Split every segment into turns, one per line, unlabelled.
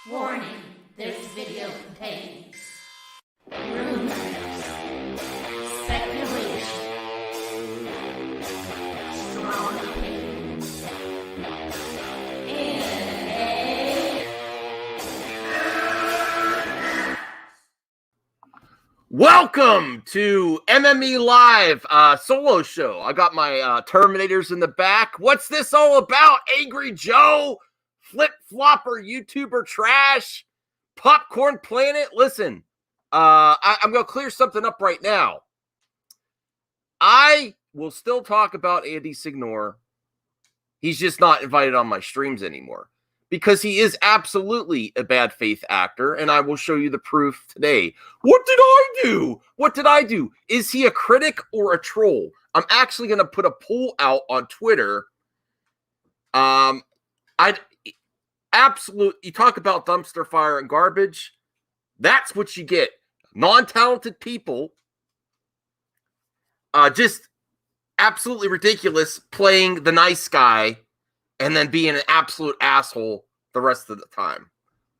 Warning, this video contains rumors, speculation, strong opinions,
Welcome to MME Live solo show. I got my Terminators in the back. What's this all about? Angry Joe, flip-flopper, YouTuber trash, Popcorn Planet. Listen, I'm going to clear something up right now. I will still talk about Andy Signore. He's just not invited on my streams anymore because he is absolutely a bad faith actor, and I will show you the proof today. What did I do? What did I do? Is he a critic or a troll? I'm actually going to put a poll out on Twitter. You talk about dumpster fire and garbage. That's what you get. Non-talented people, just absolutely ridiculous, playing the nice guy and then being an absolute asshole the rest of the time.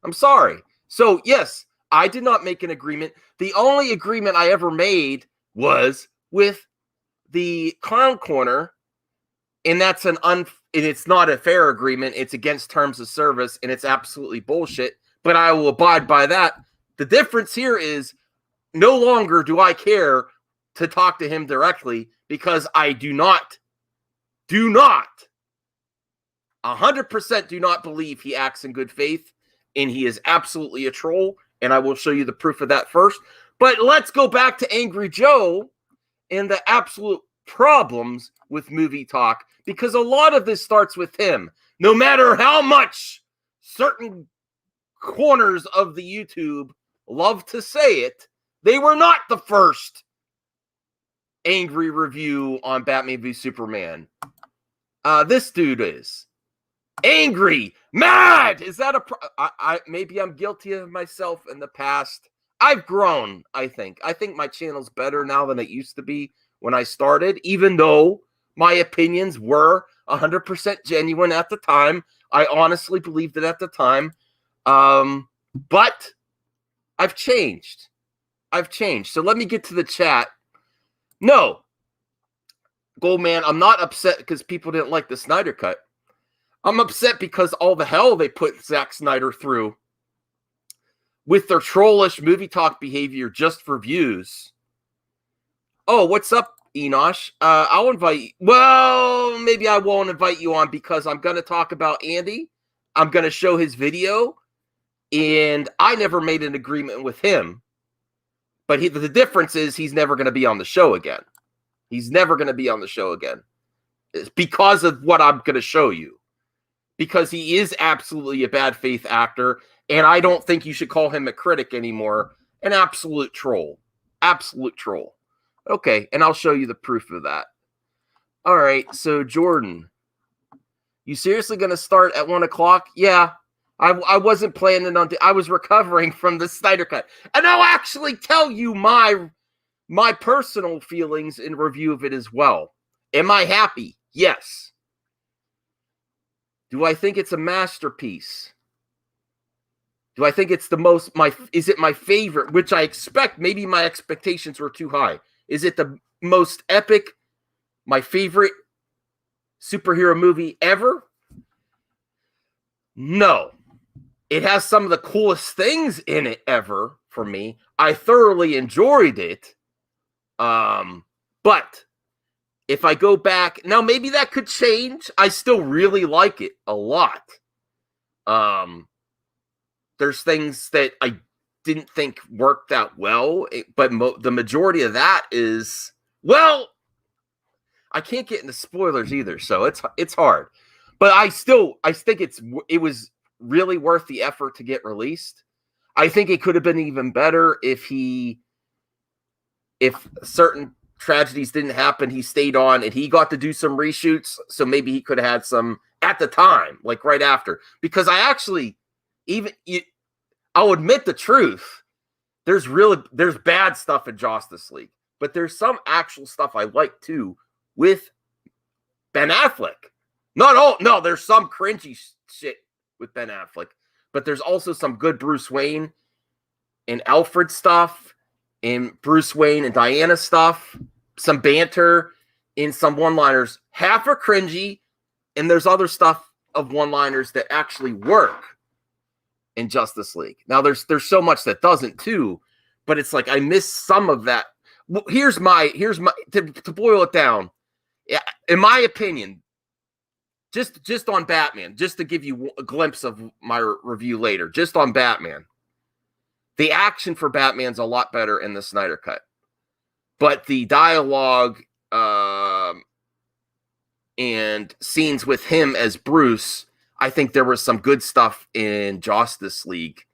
I'm sorry. So, yes, I did not make an agreement. The only agreement I ever made was with the Clown Corner, and that's and it's not a fair agreement. It's against terms of service, and it's absolutely bullshit, but I will abide by that. The difference here is no longer do I care to talk to him directly because I do not 100% do not believe he acts in good faith, and he is absolutely a troll, and I will show you the proof of that first. But let's go back to Angry Joe and the absolute problems with movie talk, because a lot of this starts with him. No matter how much certain corners of the YouTube love to say it, they were not the first angry review on Batman v Superman. This dude is angry, mad. Is that maybe I'm guilty of myself in the past. I've grown, I think. I think my channel's better now than it used to be when I started, even though my opinions were 100% genuine at the time. I honestly believed it at the time. But I've changed. So let me get to the chat. No, Goldman, I'm not upset because people didn't like the Snyder Cut. I'm upset because all the hell they put Zack Snyder through with their trollish movie talk behavior just for views. Oh, what's up, Enosh? I'll invite you. Well, maybe I won't invite you on because I'm going to talk about Andy. I'm going to show his video, and I never made an agreement with him. But the difference is he's never going to be on the show again. He's never going to be on the show again. It's because of what I'm going to show you. Because he is absolutely a bad faith actor, and I don't think you should call him a critic anymore. An absolute troll. Absolute troll. Okay, and I'll show you the proof of that. All right, so Jordan, you seriously going to start at 1 o'clock? Yeah, I wasn't planning on. I was recovering from the Snyder Cut, and I'll actually tell you my personal feelings in review of it as well. Am I happy? Yes. Do I think it's a masterpiece? Do I think it's is it my favorite, which I expect? Maybe my expectations were too high. Is it the most epic, my favorite superhero movie ever? No. It has some of the coolest things in it ever for me. I thoroughly enjoyed it. But if I go back, now maybe that could change. I still really like it a lot. There's things that I didn't think worked out well, but the majority of that is, well, I can't get into spoilers either, so it's hard. But I think it was really worth the effort to get released. I think it could have been even better if certain tragedies didn't happen, he stayed on and he got to do some reshoots. So maybe he could have had some at the time, like right after, because I'll admit the truth. There's bad stuff in Justice League, but there's some actual stuff I like too with Ben Affleck. No, there's some cringy shit with Ben Affleck, but there's also some good Bruce Wayne and Alfred stuff, and Bruce Wayne and Diana stuff, some banter, and some one-liners. Half are cringy, and there's other stuff of one-liners that actually work in Justice League. Now, there's so much that doesn't too, but it's like I miss some of that. Here's my to boil it down. Yeah, in my opinion, just on Batman, just to give you a glimpse of my review later, just on Batman, the action for Batman's a lot better in the Snyder Cut, but the dialogue and scenes with him as Bruce, I think there was some good stuff in Justice League,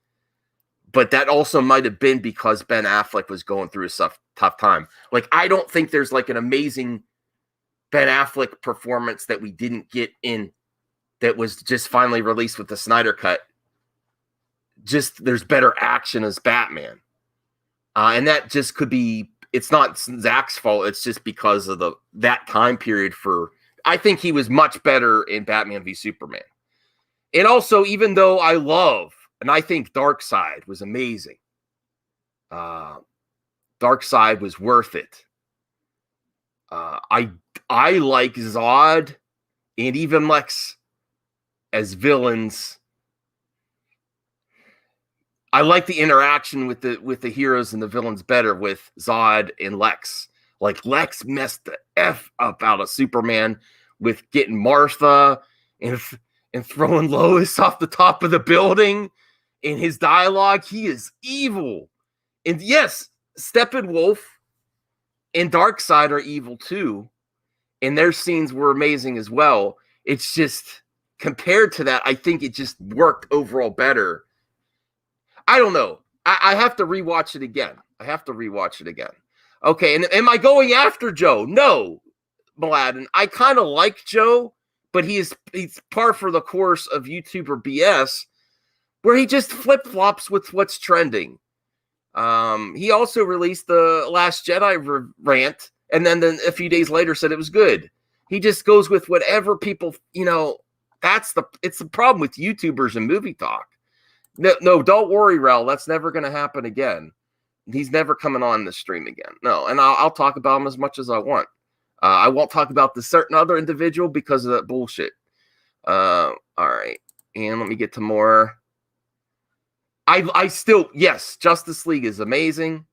but that also might have been because Ben Affleck was going through a tough time. Like, I don't think there's like an amazing Ben Affleck performance that we didn't get in that was just finally released with the Snyder Cut. Just there's better action as Batman. And that just could be, it's not Zach's fault. It's just because of that time period I think he was much better in Batman v Superman. And also, even though I love, and I think Darkseid was amazing. Darkseid was worth it. I like Zod and even Lex as villains. I like the interaction with the heroes and the villains better with Zod and Lex. Like, Lex messed the F up out of Superman with getting Martha and throwing Lois off the top of the building. In his dialogue, he is evil. And yes, Steppenwolf and Darkseid are evil too. And their scenes were amazing as well. It's just, compared to that, I think it just worked overall better. I don't know. I have to rewatch it again. Okay, and am I going after Joe? No, Mladen. I kind of like Joe, but he's par for the course of YouTuber BS, where he just flip-flops with what's trending. He also released the Last Jedi rant, and then a few days later said it was good. He just goes with whatever people, it's the problem with YouTubers and movie talk. No, don't worry, Rel. That's never going to happen again. He's never coming on the stream again. No, and I'll talk about him as much as I want. I won't talk about the certain other individual because of that bullshit. All right. And let me get to more. I still, yes, Justice League is amazing.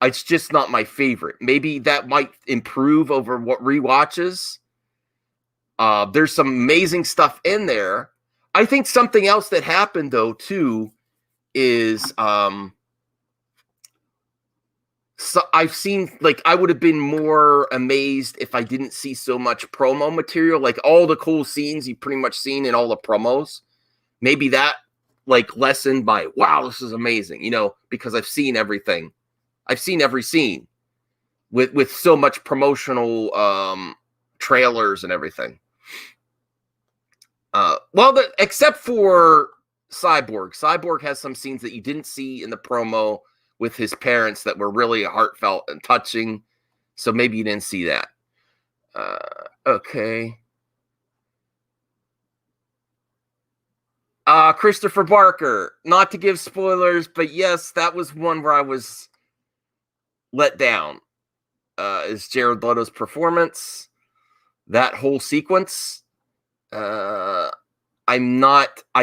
It's just not my favorite. Maybe that might improve over what rewatches. There's some amazing stuff in there. I think something else that happened, though, too, is so I've seen, like, I would have been more amazed if I didn't see so much promo material, like all the cool scenes you've pretty much seen in all the promos. Maybe that, like, lessened by, wow, this is amazing, because I've seen everything. I've seen every scene with so much promotional trailers and everything. Except for Cyborg. Cyborg has some scenes that you didn't see in the promo with his parents that were really heartfelt and touching. So maybe you didn't see that. Okay. Christopher Barker. Not to give spoilers, but yes, that was one where I was let down. Is Jared Leto's performance. That whole sequence. I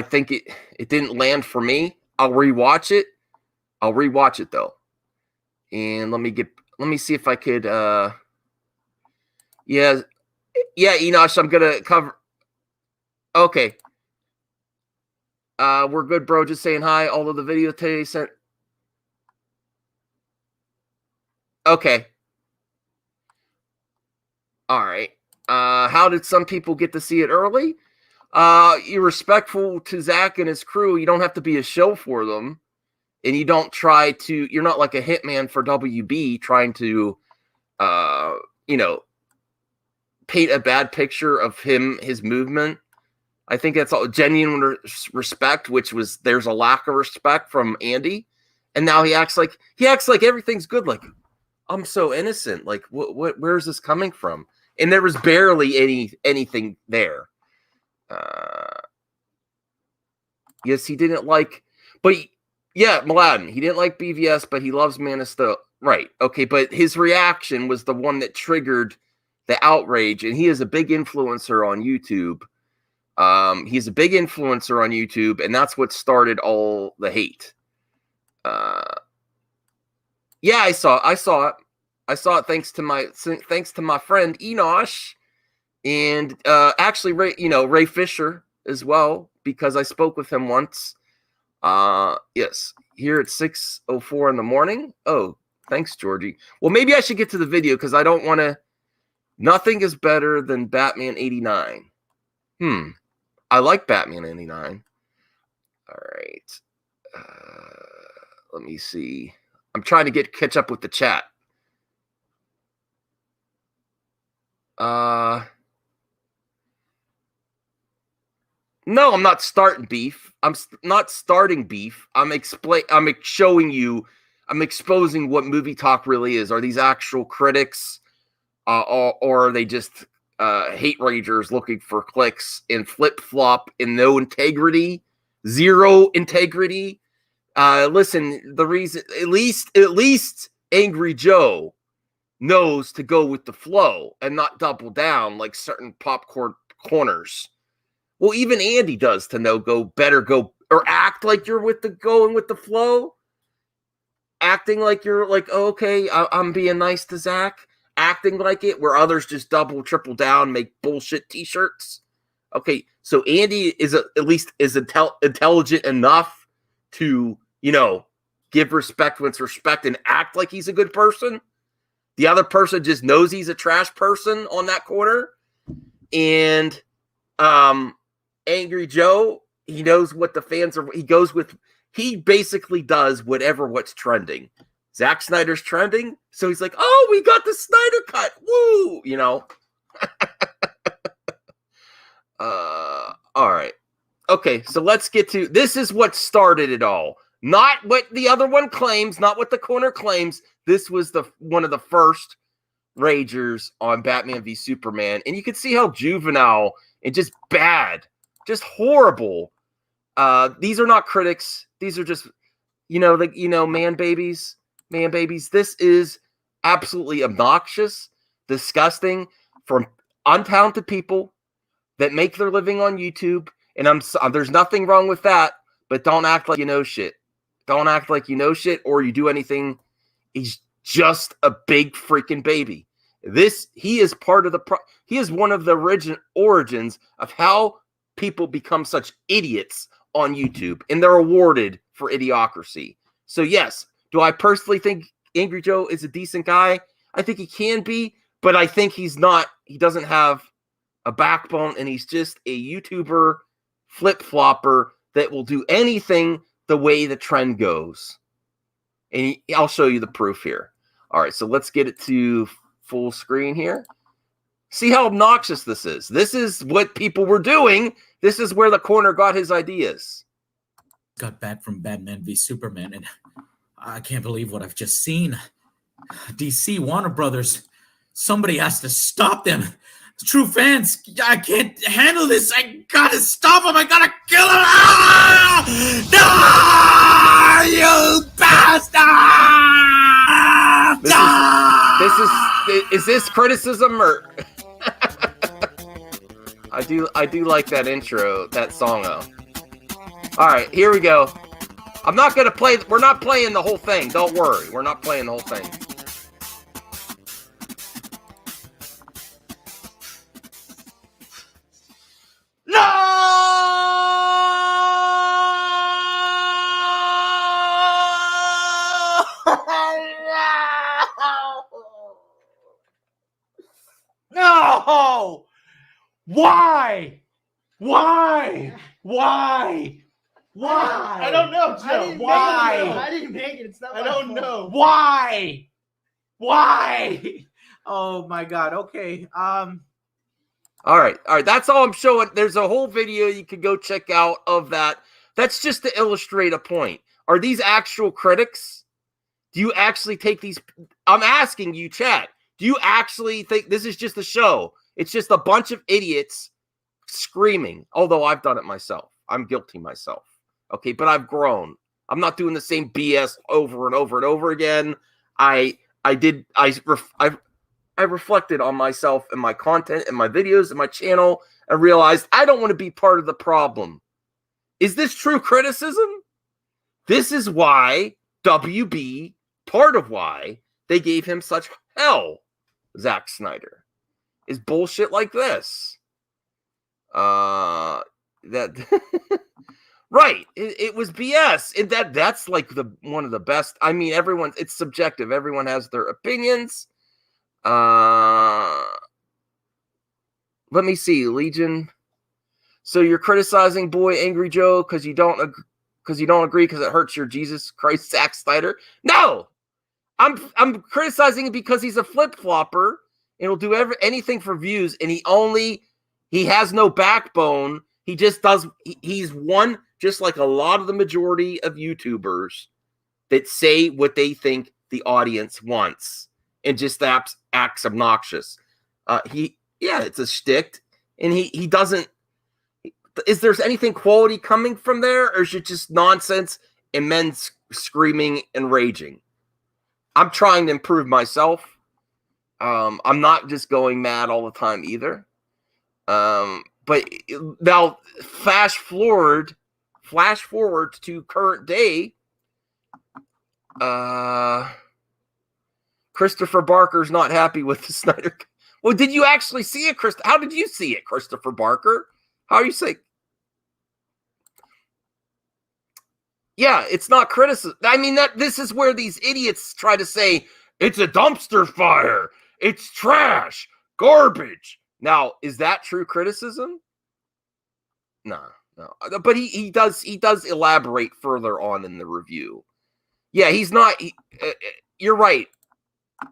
think it didn't land for me. I'll rewatch it. Though. And let me see if I could yeah, Enosh, I'm gonna cover. Okay. We're good, bro. Just saying hi. Although the video today sent. Okay. All right. How did some people get to see it early? You're respectful to Zach and his crew. You don't have to be a show for them. And you don't you're not like a hitman for WB trying to, paint a bad picture of his movement. I think that's all genuine respect, there's a lack of respect from Andy. And now he acts like everything's good. Like, I'm so innocent. Like, where's this coming from? And there was barely anything there. Yes, he didn't like, but yeah, Mladen. He didn't like BVS, but he loves Man of Steel. Right. Okay, but his reaction was the one that triggered the outrage, and he is a big influencer on YouTube. He's a big influencer on YouTube, and that's what started all the hate. Yeah, I saw it. I saw it thanks to my friend Enosh, and actually Ray Fisher as well, because I spoke with him once. Yes, here at 6:04 in the morning. Oh, thanks, Georgie. Well, maybe I should get to the video because I don't want to. Nothing is better than Batman 89. I like Batman 89. All right. Let me see. I'm trying to catch up with the chat. No, I'm not starting beef. I'm not starting beef. I'm showing you. I'm exposing what movie talk really is. Are these actual critics, or are they just hate ragers looking for clicks and flip flop and no integrity, zero integrity? Listen, the reason at least Angry Joe knows to go with the flow and not double down like certain popcorn corners. Well, even Andy does to know go or act like you're going with the flow. Acting like you're like, oh, okay, I'm being nice to Zach. Acting like it, where others just double, triple down, make bullshit t-shirts. Okay, so Andy is at least intelligent enough to, give respect when it's respect and act like he's a good person. The other person just knows he's a trash person on that corner. And Angry Joe, he knows what the fans are. He basically does what's trending. Zack Snyder's trending, so he's like, oh, we got the Snyder Cut. Woo! All right. Okay, so let's get to, this is what started it all. Not what the other one claims, not what the corner claims. This was one of the first ragers on Batman v Superman, and you can see how juvenile and just bad, just horrible. These are not critics. These are just, man babies. This is absolutely obnoxious, disgusting from untalented people that make their living on YouTube. And there's nothing wrong with that, but don't act like you know shit. Don't act like you know shit or you do anything. He's just a big freaking baby. He is part of he is one of the origins of how people become such idiots on YouTube, and they're awarded for idiocracy. So yes, do I personally think Angry Joe is a decent guy? I think he can be, but I think he doesn't have a backbone, and he's just a YouTuber flip-flopper that will do anything the way the trend goes. And I'll show you the proof here. All right, so let's get it to full screen here. See how obnoxious this is. This is what people were doing. This is where the corner got his ideas.
Got back from Batman v Superman, and I can't believe what I've just seen. DC, Warner Brothers, somebody has to stop them. True fans, I can't handle this. I gotta stop him. I gotta kill him. Ah! No, you bastard!
Is this criticism or? I do like that intro, that song though. All right, here we go. I'm not gonna play. We're not playing the whole thing. Don't worry, we're not playing the whole thing.
No! Why? I don't know, Joe. Why?
I didn't make it. It's not
I
my
don't
fault.
know. Why?
Oh my god. Okay.
All right. That's all I'm showing. There's a whole video you can go check out of that. That's just to illustrate a point. Are these actual critics? Do you actually take these? I'm asking you, chat. Do you actually think this is just a show? It's just a bunch of idiots screaming. Although I've done it myself. I'm guilty myself. Okay, but I've grown. I'm not doing the same BS over and over and over again. I reflected on myself and my content and my videos and my channel and realized I don't want to be part of the problem. Is this true criticism? This is why WB, part of why they gave him such hell, Zack Snyder, is bullshit like this. That right. It was BS. And that's like one of the best. I mean, it's subjective. Everyone has their opinions. Let me see, Legion. So you're criticizing Boy Angry Joe because you don't agree because it hurts your Jesus Christ Zack Snyder? No, I'm criticizing him because he's a flip flopper and will do anything for views, and he has no backbone. He just does. He's one, just like a lot of the majority of YouTubers that say what they think the audience wants and just acts obnoxious. It's a shtick, and he doesn't. Is there anything quality coming from there, or is it just nonsense and men screaming and raging? I'm trying to improve myself. I'm not just going mad all the time either. But now flash forward to current day. Christopher Barker's not happy with the Snyder Cut. Well, did you actually see it, Chris? How did you see it, Christopher Barker? How are you saying? Yeah, it's not criticism. I mean, this is where these idiots try to say it's a dumpster fire, it's trash, garbage. Now, is that true criticism? No. But he does elaborate further on in the review. Yeah, he's not. You're right.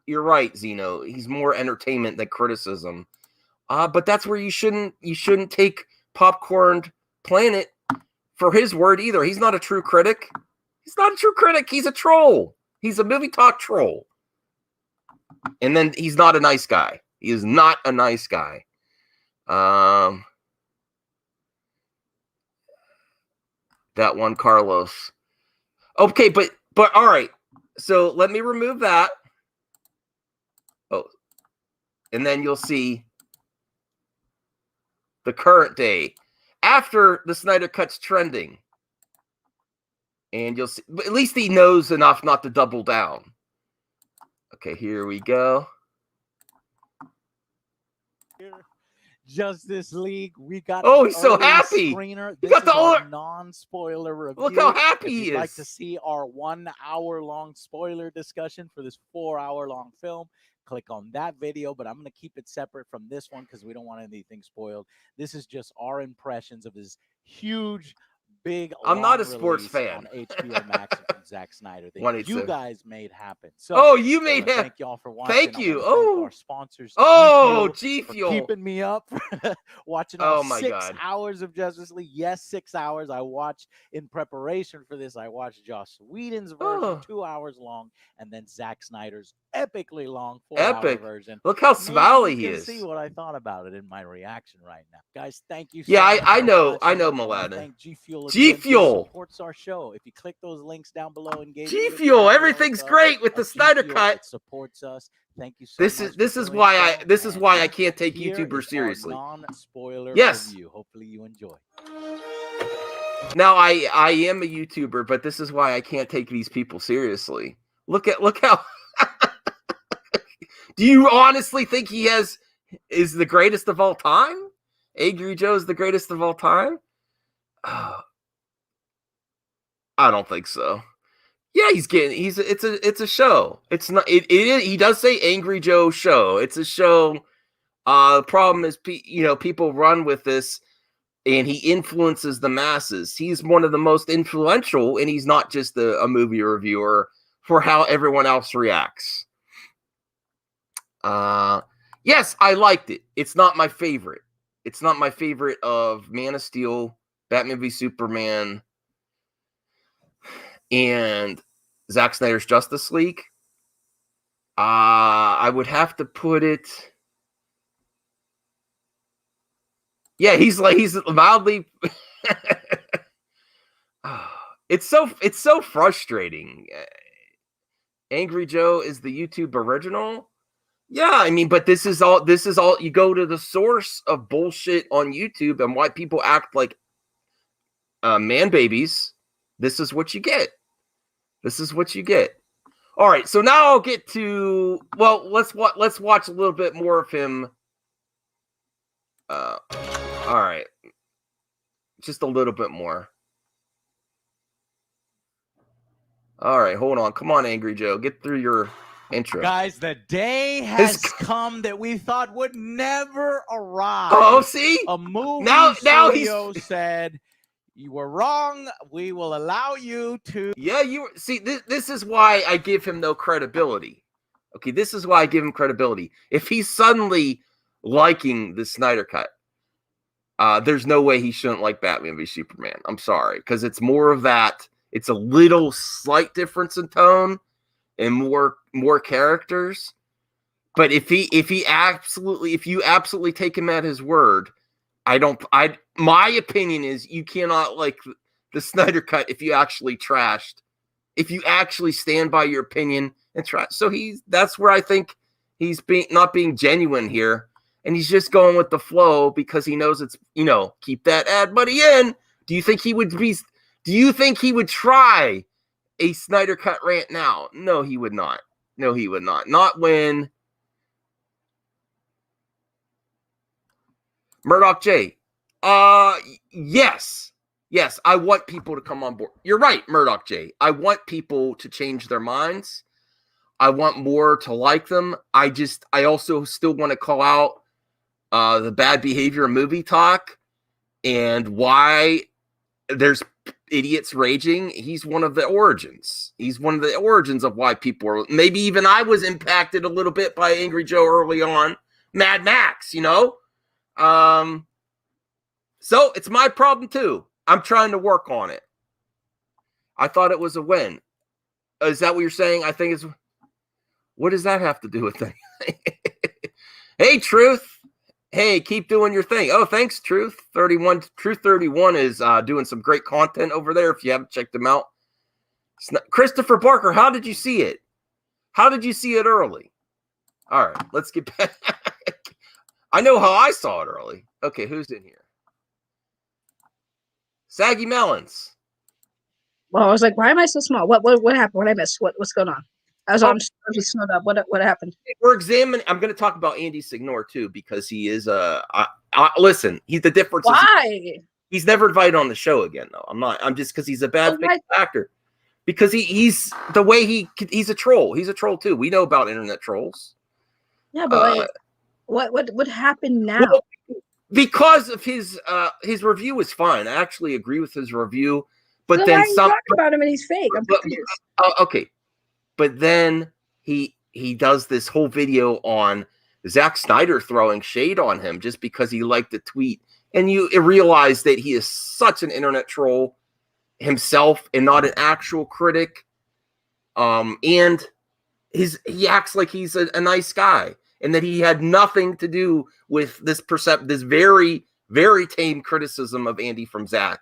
You're right, Zeno. He's more entertainment than criticism. But that's where you shouldn't take Popcorn Planet for his word either. He's not a true critic. He's not a true critic. He's a troll. He's a movie talk troll. And then he's not a nice guy. He is not a nice guy. That one, Carlos. Okay, but all right. So let me remove that. Oh, and then you'll see the current day after the Snyder Cut's trending. And you'll see, at least he knows enough not to double down. Okay, here we go.
Justice League, we got.
Oh, he's so happy.
Screener.
He
This
got the
is our non-spoiler review.
Look how happy
if
he
you'd
is.
like to see our 1 hour long spoiler discussion for this 4 hour long film, click on that video. But I'm going to keep it separate from this one because we don't want anything spoiled. This is just our impressions of this huge, big.
I'm not a sports fan.
On HBO Max from Zack Snyder that
182.
you guys made happen. So,
Oh, you made happen.
Thank y'all for watching.
Thank you.
Thank our sponsors.
G Fuel,
keeping me up, watching all 6 hours of Justice League. Yes, 6 hours. I watched in preparation for this. I watched Joss Whedon's version, 2 hours long, and then Zack Snyder's epically long 4-hour version.
Look how smiley he is.
See what I thought about it in my reaction right now, guys. Thank you.
I know, Milana.
Thank G Fuel.
G Fuel
supports our show. If you click those links down below, engage.
G Fuel, everything's great with the Snyder Cut.
It supports us. Thank you so
much. This is why I can't take YouTubers seriously.
Non-spoiler review. Hopefully you enjoy.
Now I am a YouTuber, but this is why I can't take these people seriously. Look how. Do you honestly think he is the greatest of all time? Angry Joe is the greatest of all time? I don't think so. Yeah, it's a show. It's not he does say Angry Joe show. It's a show. The problem is people run with this and he influences the masses. He's one of the most influential, and he's not just a movie reviewer for how everyone else reacts. Yes, I liked it. It's not my favorite. It's not my favorite of Man of Steel, Batman v Superman, and Zack Snyder's Justice League. I would have to put it. Yeah, he's mildly. It's so frustrating. Angry Joe is the YouTube original. Yeah, I mean, but this is all you go to the source of bullshit on YouTube and why people act like man babies. This is what you get. This is what you get. All right, so now I'll get to let's watch a little bit more of him. All right. Just a little bit more. All right, hold on. Come on, Angry Joe. Get through your intro.
Guys, the day has come that we thought would never arrive.
Oh, see?
A movie
now
studio said, you were wrong. We will allow you to.
Yeah, see, this is why I give him no credibility. Okay, this is why I give him credibility. If he's suddenly liking the Snyder Cut, there's no way he shouldn't like Batman v Superman. I'm sorry, because it's more of that. It's a little slight difference in tone and more characters. But if you absolutely take him at his word, my opinion is you cannot like the Snyder Cut if you actually stand by your opinion and try. So that's where I think he's not being genuine here. And he's just going with the flow because he knows it's, keep that ad money in. Do you think he would try a Snyder Cut rant now? No, he would not. No, he would not. Not when Murdoch J. Yes. Yes, I want people to come on board. You're right, Murdoch J. I want people to change their minds. I want more to like them. I also still want to call out the bad behavior in movie talk and why there's idiots raging. He's one of the origins. He's one of the origins of why people are. Maybe even I was impacted a little bit by Angry Joe early on. Mad Max, So it's my problem too. I'm trying to work on it. I thought it was a win. Is that what you're saying? I think it's. What does that have to do with anything? Hey, Truth. Hey, keep doing your thing. Oh, thanks, Truth 31. Truth 31 is doing some great content over there. If you haven't checked them out, Christopher Barker, how did you see it? How did you see it early? All right, let's get back. I know how I saw it early. Okay, who's in here? Saggy Melons.
Well, I was like, why am I so small? What happened? What I missed? What's going on? I'm just snowed up. What happened?
We're examining. I'm going to talk about Andy Signore too because he is listen. He's the difference.
Why?
He's never invited on the show again though. I'm just because he's a bad actor. Because he's the way he's a troll. He's a troll too. We know about internet trolls.
Yeah, but what happened now?
Well, because of his review was fine. I actually agree with his review, but
so
then
why are you talking about him and he's fake? I'm confused.
Okay, but then he does this whole video on Zack Snyder throwing shade on him just because he liked the tweet, and you realize that he is such an internet troll himself and not an actual critic. And he acts like he's a nice guy, and that he had nothing to do with this very, very tame criticism of Andy from Zach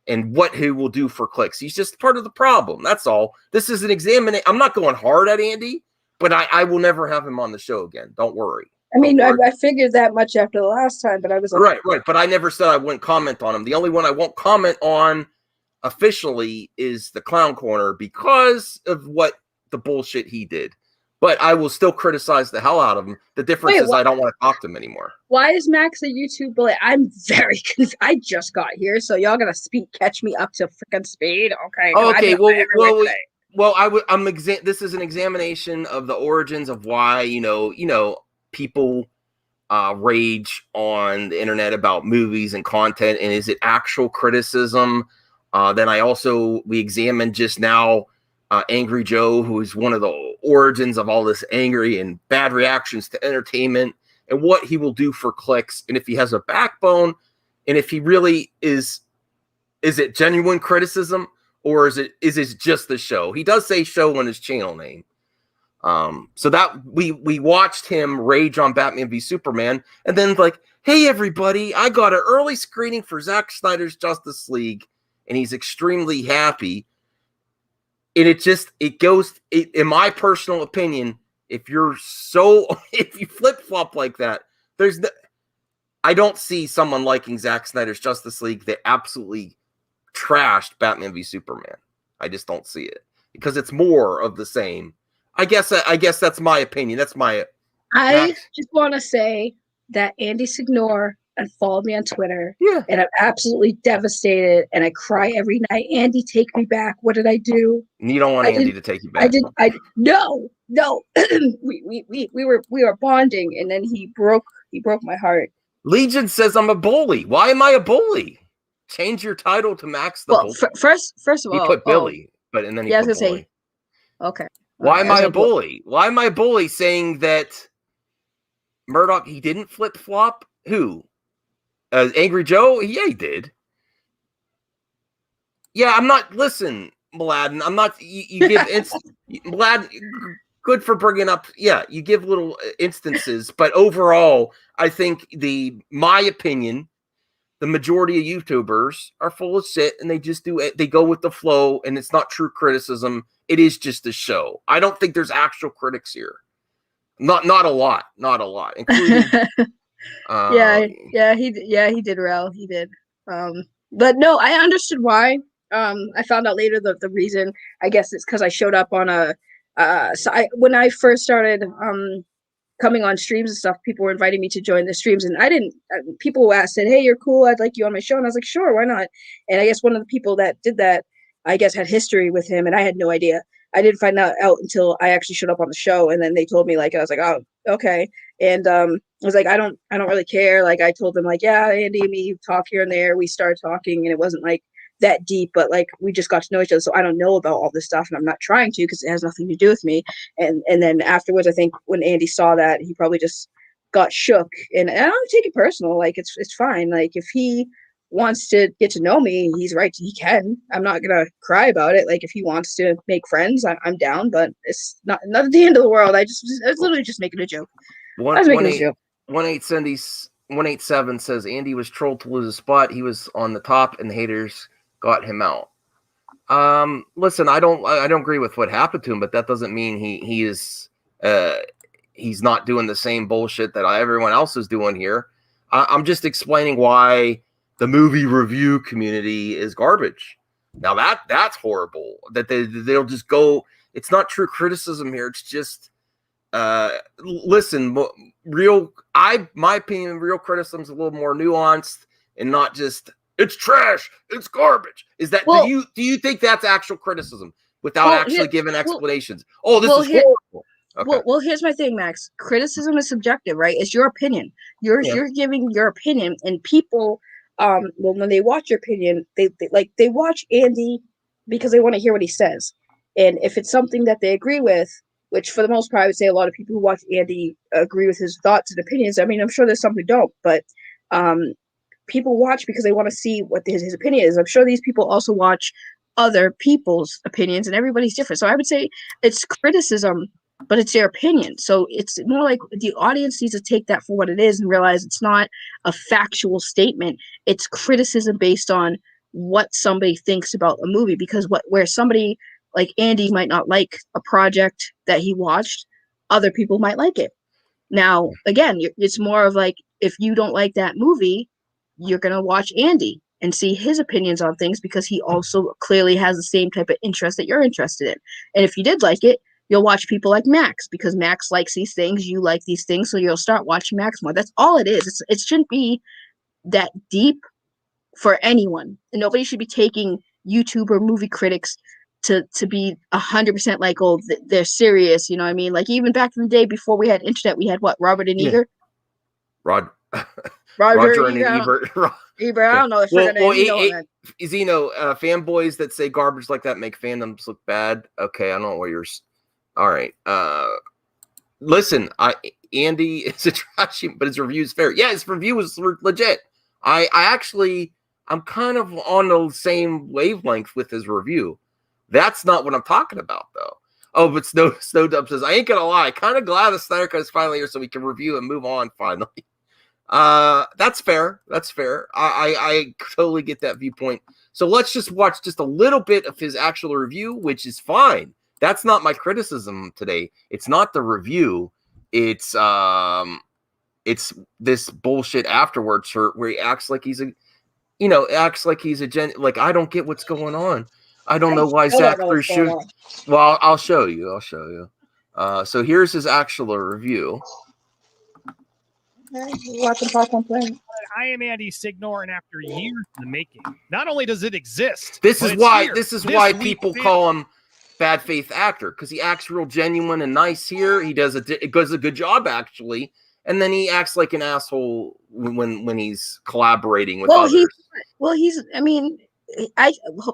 and what he will do for clicks. He's just part of the problem. That's all. This is an examination. I'm not going hard at Andy, but I will never have him on the show again. Don't worry.
I mean, I figured that much after the last time, but I was like,
right. But I never said I wouldn't comment on him. The only one I won't comment on officially is the Clown Corner because of what the bullshit he did. But I will still criticize the hell out of him. The difference is I don't want to talk to him anymore.
Why is Max a YouTube bully? I'm very confused. I just got here, so y'all gotta catch me up to freaking speed. Okay.
Okay. This is an examination of the origins of why people rage on the internet about movies and content, and is it actual criticism? Then we examined just now Angry Joe, who is one of the origins of all this angry and bad reactions to entertainment, and what he will do for clicks, and if he has a backbone, and if he really is it genuine criticism, or is it just the show? He does say show on his channel name. So that we watched him rage on Batman v Superman, and then like, hey everybody, I got an early screening for Zack Snyder's Justice League, and he's extremely happy. And it goes, in my personal opinion, if you flip flop like that, I don't see someone liking Zack Snyder's Justice League that absolutely trashed Batman v Superman. I just don't see it because it's more of the same. I guess that's my opinion. That's my.
I just want to say that Andy Signore unfollowed me on Twitter.
Yeah.
And I'm absolutely devastated. And I cry every night. Andy, take me back. What did I do?
And you don't want Andy to take you back.
No. we were bonding, and then he broke my heart.
Legion says I'm a bully. Why am I a bully? Change your title to Max the Bully.
First of all,
he put Billy, but and then he
I
put
was gonna
bully.
say, okay.
Why am I a bully? Why am I a bully saying that Murdoch, he didn't flip flop? Who? Angry Joe? Yeah, he did. Yeah, I'm not. Listen, Mladen, I'm not. You give Mladen, good for bringing up. Yeah, you give little instances, but overall, I think my opinion, the majority of YouTubers are full of shit, and they just do it. They go with the flow, and it's not true criticism. It is just a show. I don't think there's actual critics here. Not a lot. Including.
He did, Rel. He did. But no, I understood why. I found out later the reason. I guess it's because I showed up on when I first started coming on streams and stuff, people were inviting me to join the streams, and I didn't. People said, "Hey, you're cool. I'd like you on my show," and I was like, "Sure, why not?" And I guess one of the people that did that, I guess, had history with him, and I had no idea. I didn't find out until I actually showed up on the show, and then they told me, like, I was like, "Oh, okay." And I was like, I don't really care. Like, I told them, like, yeah, Andy and me talk here and there. We started talking, and it wasn't like that deep, but like we just got to know each other. So I don't know about all this stuff, and I'm not trying to because it has nothing to do with me. And then afterwards, I think when Andy saw that, he probably just got shook. And I don't take it personal. Like it's fine. Like if he wants to get to know me, he's right. He can. I'm not gonna cry about it. Like if he wants to make friends, I'm down. But it's not at the end of the world. I was literally just making a joke.
187 says Andy was trolled to lose a spot. He was on the top, and the haters got him out. Listen, I don't agree with what happened to him, but that doesn't mean he's not doing the same bullshit that everyone else is doing here. I'm just explaining why the movie review community is garbage. Now that's horrible. That they'll just go. It's not true criticism here. It's just listen. My opinion, real criticism is a little more nuanced and not just. It's trash. It's garbage. Is that do you think that's actual criticism without actually giving explanations? This is horrible. Okay.
Well, here's my thing, Max. Criticism is subjective, right? It's your opinion. You're giving your opinion, and people, when they watch your opinion, they watch Andy because they want to hear what he says, and if it's something that they agree with, which for the most part, I would say a lot of people who watch Andy agree with his thoughts and opinions. I mean, I'm sure there's some who don't, but people watch because they want to see what his opinion is. I'm sure these people also watch other people's opinions, and everybody's different. So I would say it's criticism, but it's their opinion. So it's more like the audience needs to take that for what it is and realize it's not a factual statement. It's criticism based on what somebody thinks about a movie, because where somebody like Andy might not like a project that he watched, other people might like it. Now, again, it's more of like, if you don't like that movie, you're going to watch Andy and see his opinions on things because he also clearly has the same type of interest that you're interested in. And if you did like it, you'll watch people like Max because Max likes these things, you like these things, so you'll start watching Max more. That's all it is. It shouldn't be that deep for anyone. And nobody should be taking YouTube or movie critics to be 100% like, oh, they're serious, you know what I mean? Like even back in the day before we had internet, we had what, Robert and Eager?
Roger and Ebert.
Ebert, I don't know if you're gonna
Zeno, fanboys that say garbage like that make fandoms look bad. Okay, I don't know what yours. All right. Listen, Andy is a trashy, but his review is fair. Yeah, his review was legit. I'm kind of on the same wavelength with his review. That's not what I'm talking about, though. Oh, but Snowdub says, I ain't gonna lie, kind of glad the Snyder Cut is finally here so we can review and move on finally. That's fair. I totally get that viewpoint. So let's just watch just a little bit of his actual review, which is fine. That's not my criticism today. It's not the review. It's this bullshit afterwards shirt where he acts like he's a, like I don't get what's going on. I don't know why Zach threw shoot. Well, I'll show you. So here's his actual review.
I am Andy Signore, and after years in the making, not only does it exist,
This is why
This week
people call him bad faith actor, because he acts real genuine and nice here. He does a good job actually, and then he acts like an asshole when he's collaborating with others.
I mean,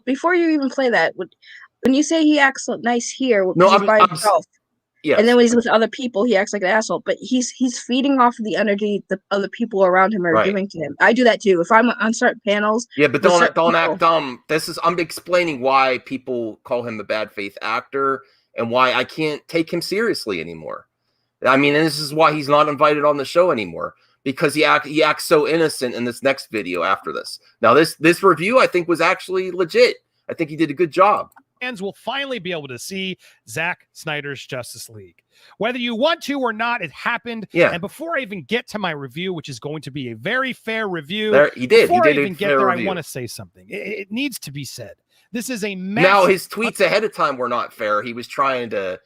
before you even play that, when you say he acts nice here, he's by himself.
Yes.
And then when he's with other people, he acts like an asshole. But he's feeding off of the energy the other people around him are giving to him. I do that too. If I'm on certain panels,
but don't act dumb. I'm explaining why people call him a bad faith actor and why I can't take him seriously anymore. I mean, and this is why he's not invited on the show anymore, because he acts so innocent in this next video after this. Now this review I think was actually legit. I think he did a good job.
Fans will finally be able to see Zack Snyder's Justice League. Whether you want to or not, it happened.
Yeah.
And before I even get to my review, which is going to be a very fair review,
Before
I even get there, I want to say something. It needs to be said. This is a massive...
Now his tweets ahead of time were not fair. He was trying to...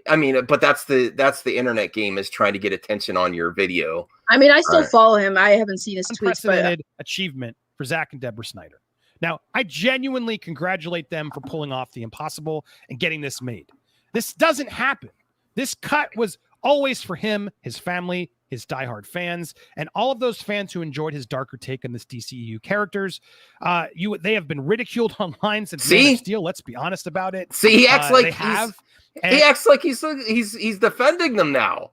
I mean, but that's the internet game, is trying to get attention on your video.
I mean, I still follow him. I haven't seen his tweets.
Unprecedented achievement for Zack and Deborah Snyder. Now, I genuinely congratulate them for pulling off the impossible and getting this made. This doesn't happen. This cut was always for him, his family, his diehard fans, and all of those fans who enjoyed his darker take on this DCEU characters. They have been ridiculed online since Man of Steel. Let's be honest about it.
See, he acts like he acts like he's defending them now.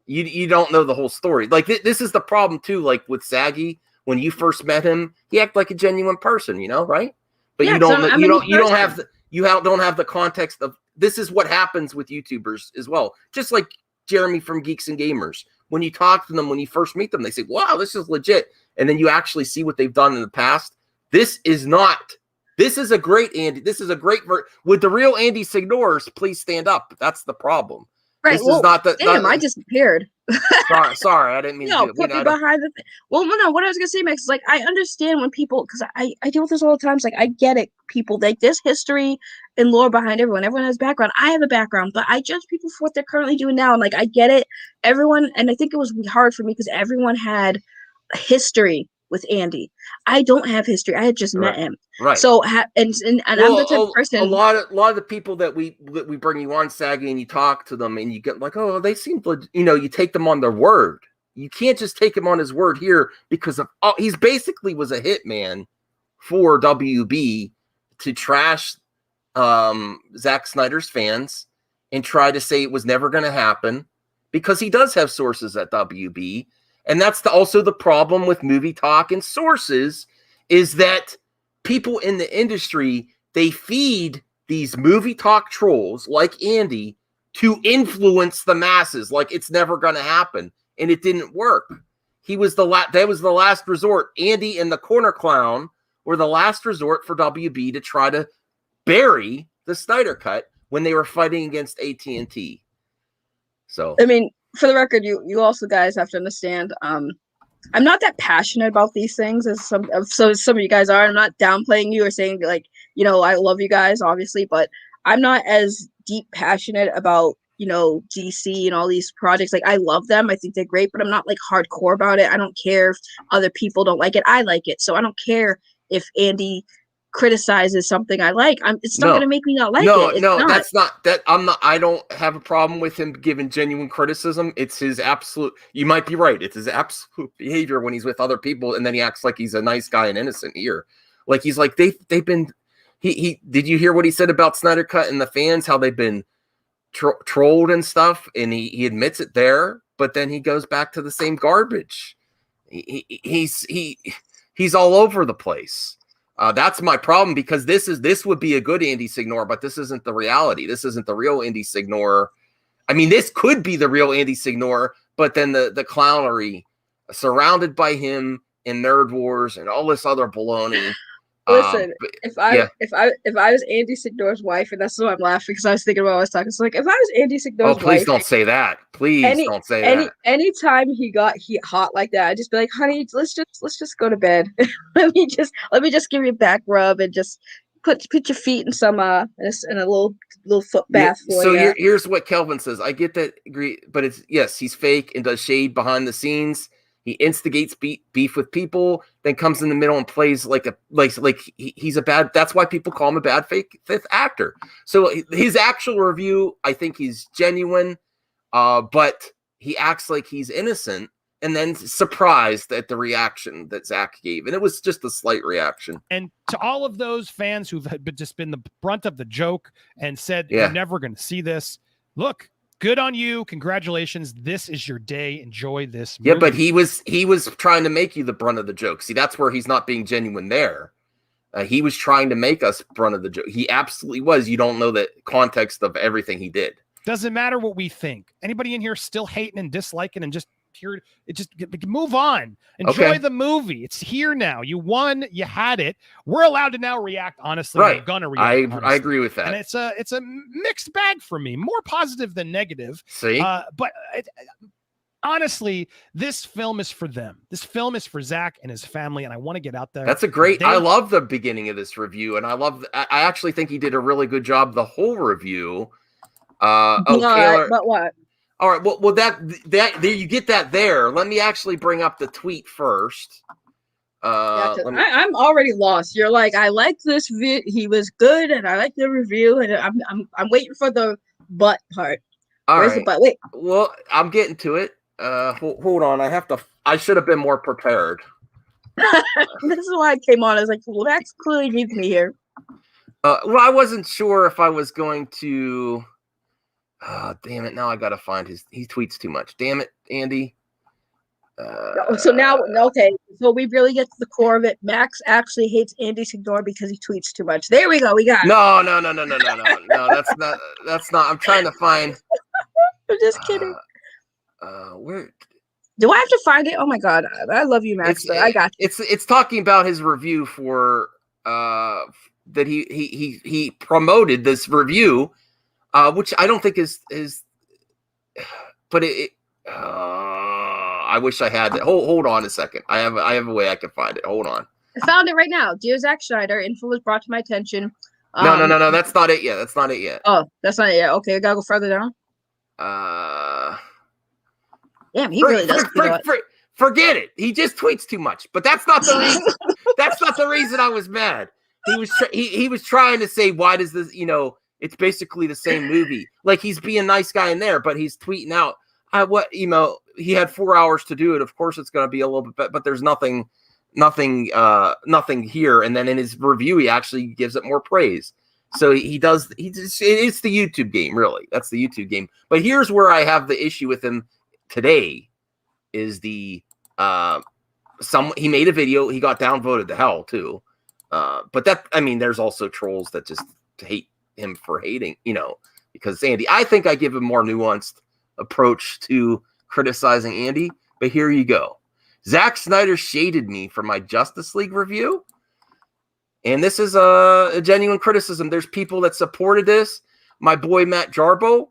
You don't know the whole story. Like this is the problem too. Like with Saggy. When you first met him, he acted like a genuine person, right? But you don't have the context of this is what happens with YouTubers as well. Just like Jeremy from Geeks and Gamers. When you talk to them, when you first meet them, they say, wow, this is legit. And then you actually see what they've done in the past. This is a great Andy. This is a great would the real Andy Signores please stand up? That's the problem.
Right.
This is not the
I disappeared.
sorry, I didn't mean to.
Put me behind the thing. Well, no, what I was gonna say, Max, is like I understand when people, because I deal with this all the time. It's like I get it. People, like, there's history and lore behind everyone. Everyone has background. I have a background, but I judge people for what they're currently doing now. And like I get it. Everyone, and I think it was hard for me because everyone had a history with Andy. I don't have history. I had just met him.
Right.
So I'm the type of person.
A lot of the people that we bring you on, Saggy, and you talk to them, and you get like, oh, they seem, you take them on their word. You can't just take him on his word here because of he's basically was a hitman for WB to trash Zack Snyder's fans and try to say it was never going to happen because he does have sources at WB. And that's also the problem with movie talk and sources is that people in the industry, they feed these movie talk trolls like Andy to influence the masses like it's never going to happen. And it didn't work. That was the last resort. Andy and the Corner Clown were the last resort for WB to try to bury the Snyder Cut when they were fighting against AT&T. So,
I mean, for the record, you also guys have to understand, I'm not that passionate about these things as some of you guys are. I'm not downplaying you or saying like, I love you guys, obviously, but I'm not as deep passionate about, DC and all these projects. Like I love them. I think they're great, but I'm not like hardcore about it. I don't care if other people don't like it. I like it. So I don't care if Andy criticizes something I like. It's not going to make me not like it.
That's not that. I don't have a problem with him giving genuine criticism. It's his absolute. You might be right. It's his absolute behavior when he's with other people, and then he acts like he's a nice guy and innocent here. Like he's like they've been. He did you hear what he said about Snyder Cut and the fans? How they've been trolled and stuff, and he admits it there, but then he goes back to the same garbage. He's all over the place. That's my problem because this would be a good Andy Signore, but this isn't the reality. This isn't the real Andy Signore. I mean, this could be the real Andy Signore, but then the clownery surrounded by him in Nerd Wars and all this other baloney.
Listen,
But
if I was Andy Signore's wife, and that's why I'm laughing because I was thinking about what I was talking. It's like if I was Andy
oh,
Signore's
please
wife,
don't say that. Please don't say that.
anytime he got hot like that, I'd just be like, honey, let's just go to bed. let me just give you a back rub and just put your feet in some in a little foot bath for
So
you.
here's what Kelvin says. I get that, agree, but it's yes, he's fake and does shade behind the scenes. He instigates beef with people, then comes in the middle and plays like he's a bad. That's why people call him a bad fifth actor. So his actual review, I think he's genuine, but he acts like he's innocent, and then surprised at the reaction that Zach gave, and it was just a slight reaction.
And to all of those fans who've just been the brunt of the joke and said
Yeah.
you're never going to see this, look. Good on you. Congratulations. This is your day. Enjoy this movie.
Yeah, but he was trying to make you the brunt of the joke. See, that's where he's not being genuine there. He was trying to make us brunt of the joke. He absolutely was. You don't know the context of everything he did.
Doesn't matter what we think. Anybody in here still hating and disliking and just here, it just move on. Enjoy the movie. It's here now. You won. You had it. We're allowed to now react honestly.
Right.
We're gonna react.
I agree with that.
And it's a mixed bag for me. More positive than negative.
See,
but honestly, this film is for them. This film is for Zach and his family, and I want to get out there.
That's a great. I love the beginning of this review, and I actually think he did a really good job the whole review. Taylor,
but what?
All right, well, that there you get that there. Let me actually bring up the tweet first.
I'm already lost. You're like, I like this he was good, and I like the review, and I'm waiting for the butt part. Where's the butt? Wait.
Well, I'm getting to it. Hold on. I should have been more prepared.
This is why I came on. I was like, well, Max clearly needs me here.
Well, I wasn't sure if I was going to. Damn it! Now I gotta find he tweets too much. Damn it, Andy.
So now, okay. So we really get to the core of it. Max actually hates Andy Signore because he tweets too much. There we go. We got it.
No. That's not. I'm trying to find.
I'm just kidding.
Where?
Do I have to find it? Oh my god, I love you, Max. But I got you.
It's talking about his review for that he promoted this review. Which I don't think is, but I wish I had that. Hold on a second. I have a way I can find it. Hold on.
I found it right now. Dear Zack Snyder, info was brought to my attention.
No. That's not it yet.
Oh, that's not it yet. Okay, I gotta go further down. Damn, he really does.
Forget it. He just tweets too much. But that's not the reason. That's not the reason I was mad. He was trying to say, why does this? It's basically the same movie. Like he's being a nice guy in there, but he's tweeting out he had 4 hours to do it. Of course, it's going to be a little bit, but there's nothing here. And then in his review, he actually gives it more praise. So it's the YouTube game, really. That's the YouTube game. But here's where I have the issue with him today is he made a video. He got downvoted to hell too. But there's also trolls that just hate him for hating, because Andy, I think I give a more nuanced approach to criticizing Andy, but here you go. Zack Snyder shaded me for my Justice League review. And this is a genuine criticism. There's people that supported this. My boy, Matt Jarbo,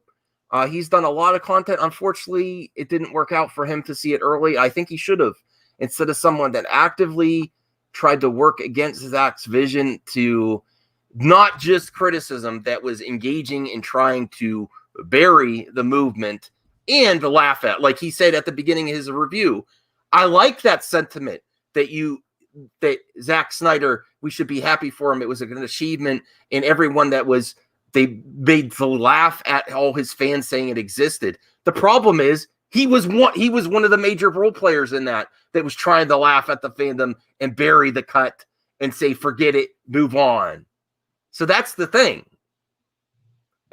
he's done a lot of content. Unfortunately, it didn't work out for him to see it early. I think he should have, instead of someone that actively tried to work against Zack's vision to not just criticism that was engaging in trying to bury the movement and to laugh at. Like he said at the beginning of his review, I like that sentiment that Zack Snyder, we should be happy for him. It was an achievement, and everyone they made to laugh at all his fans saying it existed. The problem is he was one of the major role players in that was trying to laugh at the fandom and bury the cut and say, forget it, move on. So that's the thing.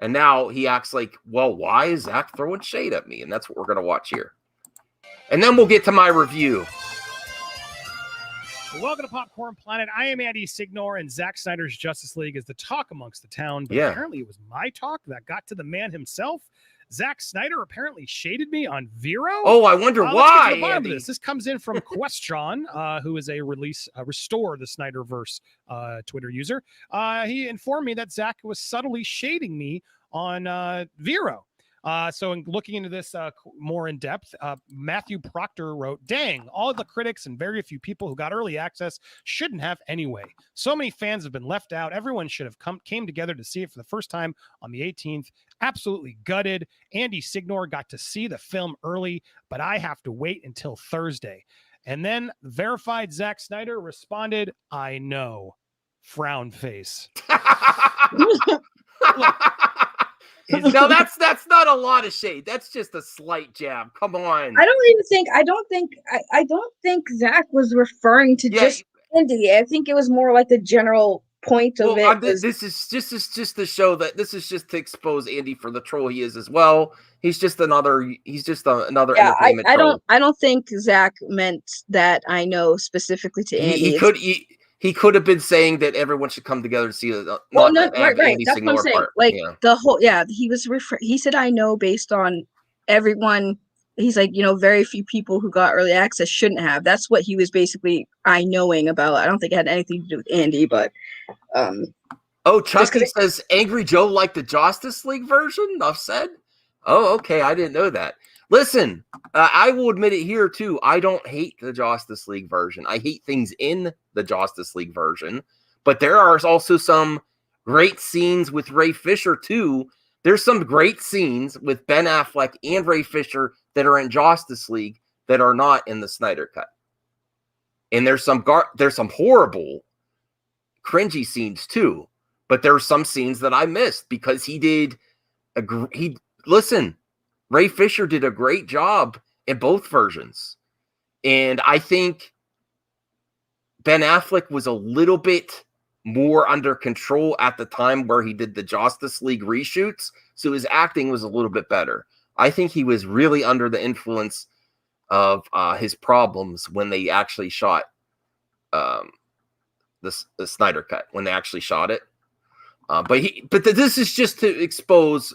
And now he acts like, well, why is Zach throwing shade at me? And that's what we're going to watch here. And then we'll get to my review.
Welcome to Popcorn Planet. I am Andy Signore, and Zack Snyder's Justice League is the talk amongst the town. But
Yeah.
Apparently it was my talk that got to the man himself. Zack Snyder apparently shaded me on Vero.
Oh, I wonder
Let's get
why,
to the bottom of
Andy.
this. This comes in from Question, who is a Restore the Snyderverse Twitter user. He informed me that Zack was subtly shading me on Vero. So in looking into this more in depth, Matthew Proctor wrote, "Dang, all the critics and very few people who got early access shouldn't have anyway. So many fans have been left out. Everyone should have came together to see it for the first time on the 18th. Absolutely gutted. Andy Signore got to see the film early, but I have to wait until Thursday." And then verified Zack Snyder responded, "I know." Frown face.
No, that's not a lot of shade. That's just a slight jab. Come on.
I don't think Zach was referring to just Andy. I think it was more like the general point of it.
This is just to show that this is just to expose Andy for the troll he is as well. He's just another entertainment troll.
I don't think Zach meant that. I know specifically to Andy.
He could have been saying that everyone should come together to see it.
Right. That's what I'm saying.
Part.
Like the whole, he said, "I know," based on everyone. He's like, very few people who got early access shouldn't have. That's what he was basically knowing about. I don't think it had anything to do with Andy, but
Chucky says Angry Joe liked the Justice League version. Enough said. Oh, okay. I didn't know that. Listen, I will admit it here too. I don't hate the Justice League version. I hate things in the Justice League version, but there are also some great scenes with Ray Fisher too. There's some great scenes with Ben Affleck and Ray Fisher that are in Justice League that are not in the Snyder Cut. And there's some horrible, cringy scenes too. But there are some scenes that I missed because Ray Fisher did a great job in both versions. And I think Ben Affleck was a little bit more under control at the time where he did the Justice League reshoots. So his acting was a little bit better. I think he was really under the influence of his problems when they actually shot the Snyder Cut, when they actually shot it. But this is just to expose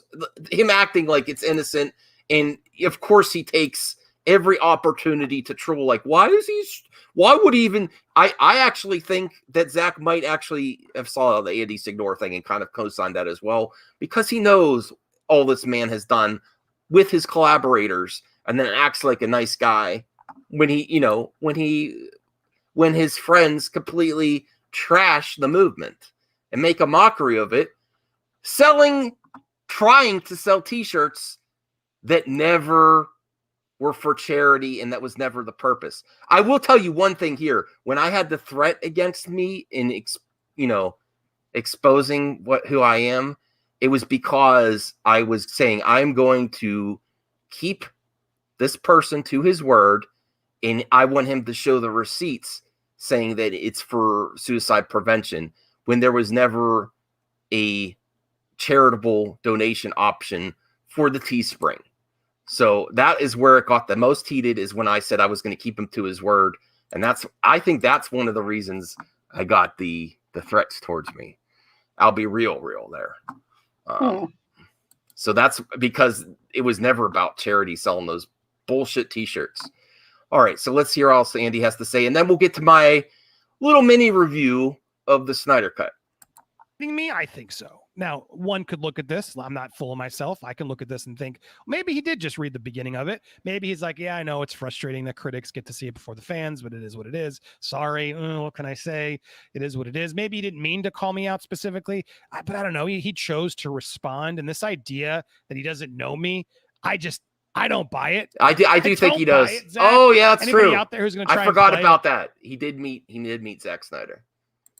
him acting like it's innocent. And of course he takes every opportunity to troll. Like, why would he even, I actually think that Zach might actually have saw the Andy Signore thing and kind of co-signed that as well, because he knows all this man has done with his collaborators and then acts like a nice guy when his friends completely trash the movement and make a mockery of it, trying to sell t-shirts that never were for charity, and that was never the purpose. I will tell you one thing here. When I had the threat against me in exposing who I am, it was because I was saying I'm going to keep this person to his word, and I want him to show the receipts saying that it's for suicide prevention, when there was never a charitable donation option for the Teespring. So that is where it got the most heated, is when I said I was going to keep him to his word. And I think that's one of the reasons I got the threats towards me. I'll be real there. So that's because it was never about charity selling those bullshit t-shirts. All right, so let's hear all Andy has to say, and then we'll get to my little mini review of the Snyder Cut.
Me, I think so. Now, one could look at this. I'm not full of myself. I can look at this and think, maybe he did just read the beginning of it. Maybe he's like, yeah, I know it's frustrating that critics get to see it before the fans, but it is what it is. Sorry. What can I say? It is what it is. Maybe he didn't mean to call me out specifically, but I don't know. He chose to respond. And this idea that he doesn't know me, I don't buy it.
I do think he does. Oh yeah, that's true.
Out there who's going to try
I forgot about that. He did meet Zack Snyder.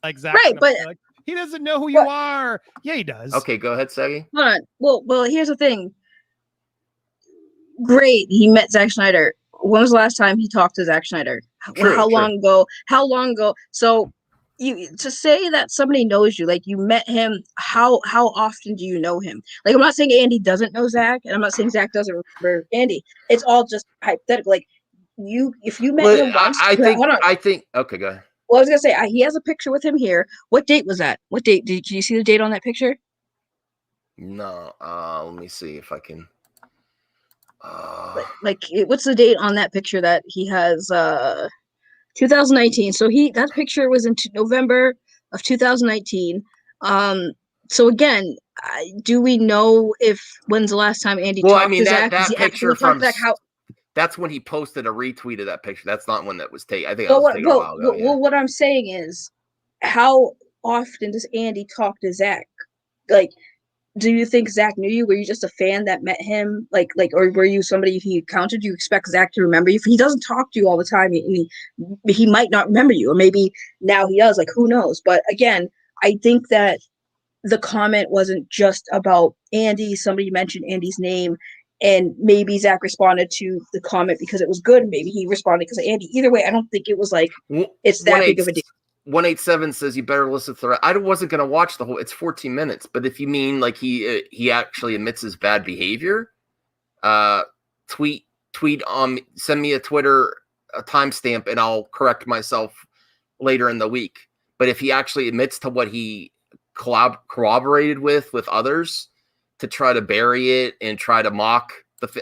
Like Zack,
right? But
he doesn't know who you are. Yeah, he does.
Okay, go ahead, Segi.
Hold on. Well, here's the thing. Great, he met Zack Snyder. When was the last time he talked to Zack Snyder? How long ago? How long ago? So, to say that somebody knows you, like you met him, how often do you know him? Like, I'm not saying Andy doesn't know Zack, and I'm not saying Zack doesn't remember Andy. It's all just hypothetical. Like if you met him once,
I think. Okay, go ahead.
Well, I was gonna say he has a picture with him here. What date was that? What date? Did you see the date on that picture?
No. Let me see if I can.
What's the date on that picture that he has? 2019. So that picture was in November of 2019. So again, do we know when's the last time Andy
Well, I
talked
mean
to Zach?
that picture from
Zach, how?
that's when he posted a retweet of that picture. That's not one that was taken. I think that was taken a while ago.
Well, what I'm saying is, how often does Andy talk to Zach? Like, do you think Zach knew you? Were you just a fan that met him? Or were you somebody he encountered? Do you expect Zach to remember you? If he doesn't talk to you all the time, he might not remember you, or maybe now he does. Like, who knows? But again, I think that the comment wasn't just about Andy. Somebody mentioned Andy's name, and maybe Zach responded to the comment because it was good. Maybe he responded because of Andy. Either way, I don't think it was like it's that big of a deal.
187 says you better listen to the. I wasn't going to watch the whole. It's 14 minutes, but if you mean like he actually admits his bad behavior, tweet send me a Twitter timestamp and I'll correct myself later in the week. But if he actually admits to what he corroborated with others to try to bury it and try to mock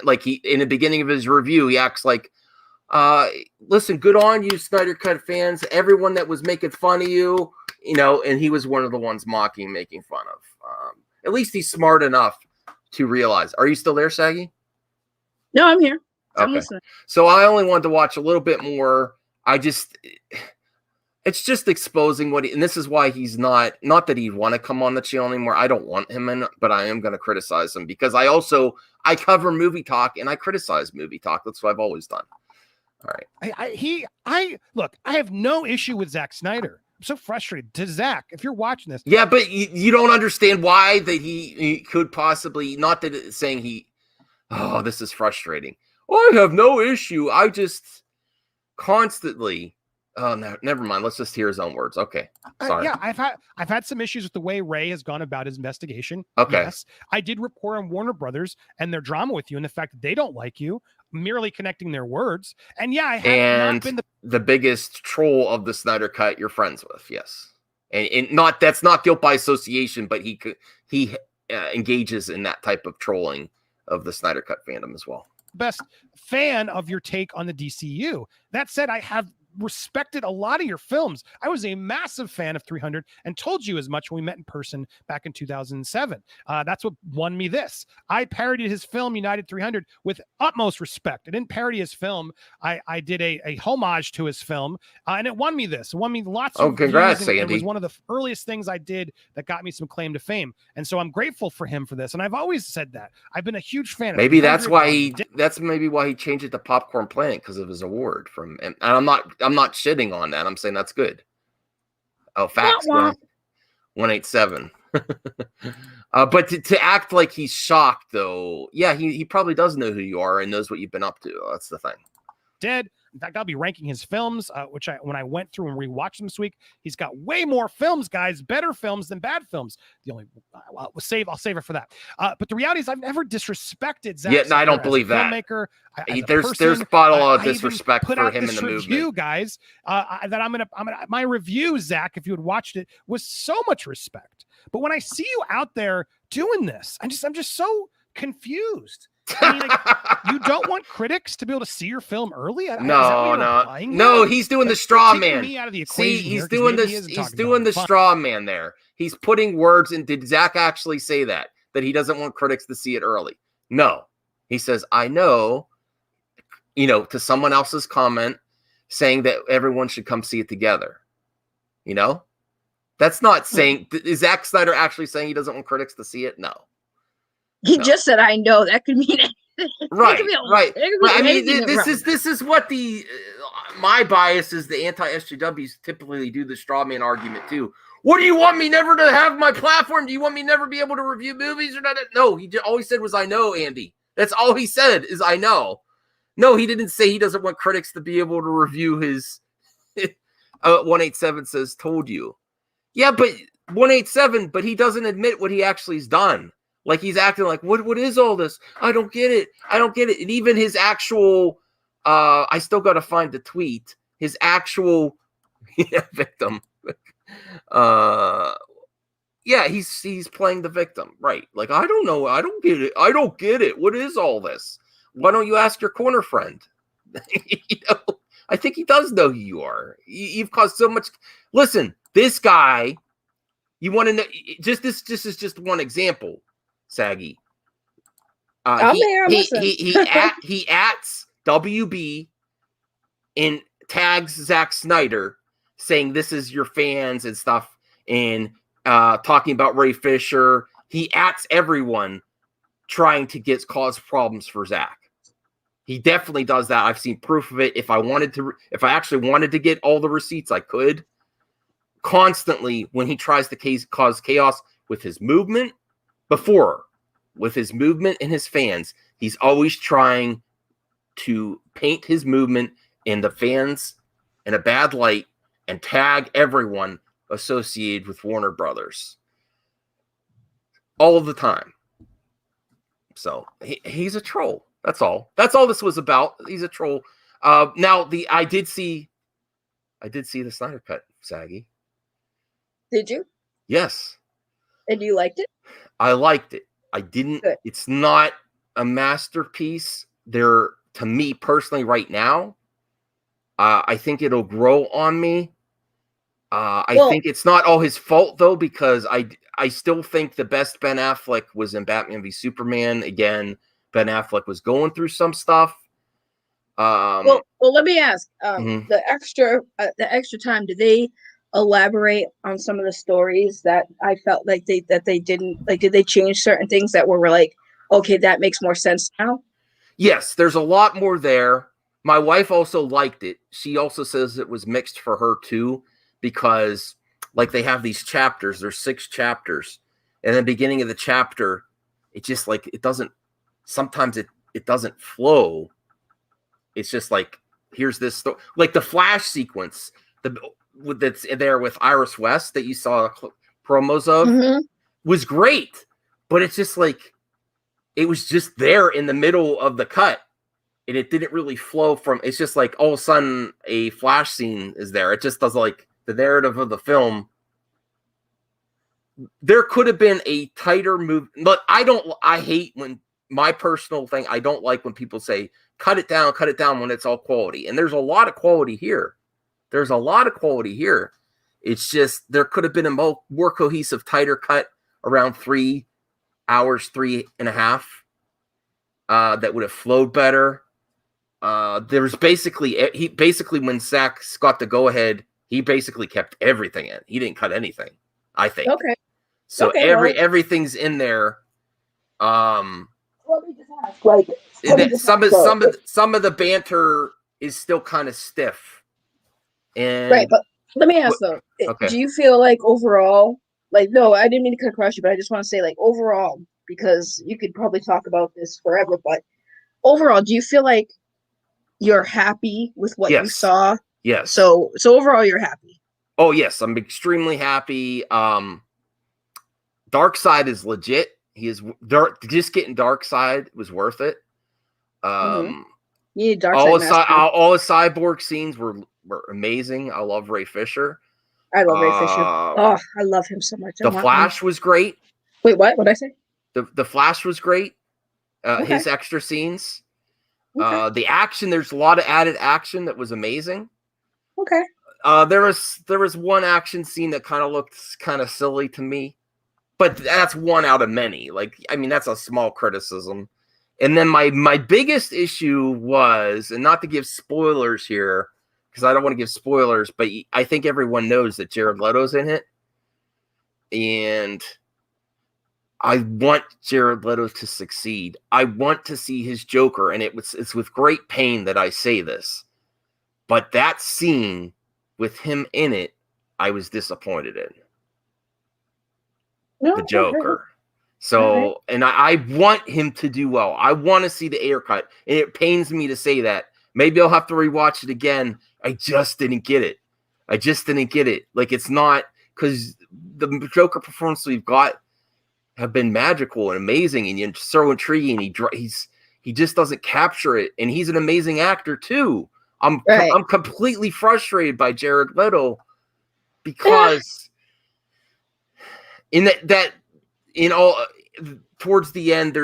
like he in the beginning of his review, he acts like. Listen, good on you, Snyder Cut fans. Everyone that was making fun of you, and he was one of the ones making fun of. At least he's smart enough to realize. Are you still there, Saggy?
No, I'm here. I'm
Okay.
listening.
So I only wanted to watch a little bit more. It's just exposing and this is why he's not that he'd want to come on the channel anymore. I don't want him in, but I am going to criticize him because I cover movie talk and I criticize movie talk. That's what I've always done. All right.
Look, I have no issue with Zack Snyder. I'm so frustrated. To Zach, if you're watching this.
Yeah, but you don't understand why that he could possibly, not that it's saying this is frustrating. I have no issue. I just constantly, no, never mind. Let's just hear his own words. Okay. Sorry.
Yeah, I've had some issues with the way Ray has gone about his investigation.
Okay.
Yes. I did report on Warner Brothers and their drama with you and the fact that they don't like you, merely connecting their words. And yeah, I have not been
the biggest troll of the Snyder Cut you're friends with. Yes. And not, that's not guilt by association, but he engages in that type of trolling of the Snyder Cut fandom as well.
Best fan of your take on the DCU. That said, I have respected a lot of your films. I was a massive fan of 300 and told you as much when we met in person back in 2007. That's what won me this. I parodied his film United 300 with utmost respect. I didn't parody his film. I did a homage to his film, and it won me this. It won me lots of
congrats,
views, and
Andy.
it was one of the earliest things I did that got me some claim to fame. And so I'm grateful for him for this. And I've always said that. I've been a huge fan.
Maybe that's why that's maybe why he changed it to Popcorn Planet, because of his award from. And I'm not shitting on that. I'm saying that's good. Oh, facts. 187. But to act like he's shocked, though, yeah, he probably does know who you are and knows what you've been up to. That's the thing.
Dead. In fact, I'll be ranking his films, which when I went through and rewatched them this week, he's got way more films, guys, better films than bad films. The only I'll save it for that. But the reality is, I've never disrespected Zack.
Yeah, no, I don't believe that.
Filmmaker,
there's a lot of disrespect for him in the movement.
You guys, that I'm gonna my review, Zach, if you had watched it, was so much respect. But when I see you out there doing this, I'm just so confused. I mean, you don't want critics to be able to see your film early?
No, he's doing the straw man. See, he's doing this. He's doing the straw man there. He's putting words in. Did Zach actually say that he doesn't want critics to see it early? No, he says, I know, to someone else's comment saying that everyone should come see it together. That's not saying, is Zack Snyder actually saying he doesn't want critics to see it? No.
He just said, I know. That could mean
right. I mean, this is what my bias is. The anti-SJWs typically do the straw man argument too. What do you want me never to have my platform? Do you want me never be able to review movies or not? No, all he said was, I know, Andy. That's all he said is, I know. No, he didn't say he doesn't want critics to be able to review his 187 says, told you. Yeah, but 187, but he doesn't admit what he actually has done. Like, he's acting like, what is all this? I don't get it. And even his actual, I still got to find the tweet, his actual victim. He's playing the victim. Right. Like, I don't know. I don't get it. What is all this? Why don't you ask your corner friend? You know, I think he does know who you are. You've caused so much. Listen, this guy, you want to know, this is just one example, Saggy.
I'm there. I'm listening.
He ats WB and tags Zack Snyder saying this is your fans and stuff, and talking about Ray Fisher. He ats everyone trying to cause problems for Zack. He definitely does that. I've seen proof of it. If I actually wanted to get all the receipts, I could. Constantly, when he tries to cause chaos with his movement, with his movement and his fans, he's always trying to paint his movement and the fans in a bad light and tag everyone associated with Warner Brothers all of the time. So he's a troll. That's all. That's all this was about. He's a troll. Now I did see the Snyder Cut, Saggy.
Did you?
Yes.
And you liked it?
I liked it. I didn't.
Good.
It's not a masterpiece. To me personally, right now, I think it'll grow on me. I think it's not all his fault though, because I still think the best Ben Affleck was in Batman v Superman. Again, Ben Affleck was going through some stuff.
Well, let me ask.
Mhm.
The extra time, did they elaborate on some of the stories that I felt like they didn't like? Did they change certain things that were like, okay, that makes more sense now?
Yes, there's a lot more there. My wife also liked it. She also says it was mixed for her too, because like they have these chapters. There's 6 chapters, and the beginning of the chapter, it just like it doesn't. Sometimes it doesn't flow. It's just like here's this story, like the Flash sequence that's there with Iris West that you saw promos of was great, but it's just like it was just there in the middle of the cut, and it didn't really flow from. It's just like all of a sudden a Flash scene is there. It just does like the narrative of the film. There could have been a tighter move, but I hate when my personal thing. I don't like when people say cut it down when it's all quality. And there's a lot of quality here. It's just there could have been a more cohesive, tighter cut around 3 hours, 3.5. That would have flowed better. There's basically when Zack got the go ahead, he basically kept everything in. He didn't cut anything, I think.
Okay.
So
Okay,
everything's in there.
Let me just ask, like,
some of the banter is still kind of stiff. And
right, but let me ask though,
okay.
do you feel like overall, like, no, I didn't mean to cut across you, but I just want to say, like, overall, because you could probably talk about this forever, but overall, do you feel like you're happy with what you saw?
Yes.
So overall, you're happy.
Oh yes, I'm extremely happy. Darkseid is legit. He is just getting Darkseid was worth it.
You need
all
Darkseid.
All the cyborg scenes were amazing. I love Ray Fisher.
I love Ray Fisher. Oh, I love him so much.
The Flash was great.
Wait, what? What'd I say?
The Flash was great.
Okay.
His extra scenes.
Okay.
The action, there's a lot of added action that was amazing.
Okay.
There was one action scene that kind of looked kind of silly to me, but that's one out of many. Like, I mean, that's a small criticism. And then my biggest issue was, and not to give spoilers here, because I don't want to give spoilers, but I think everyone knows that Jared Leto's in it. And I want Jared Leto to succeed. I want to see his Joker, and it's with great pain that I say this. But that scene with him in it, I was disappointed in. The Joker. So, and I want him to do well. I want to see the Ayer cut. And it pains me to say that. Maybe I'll have to rewatch it again. I just didn't get it. Like, it's not, because the Joker performance we've got have been magical and amazing and so intriguing. He just doesn't capture it. And he's an amazing actor too. I'm completely frustrated by Jared Leto because towards the end,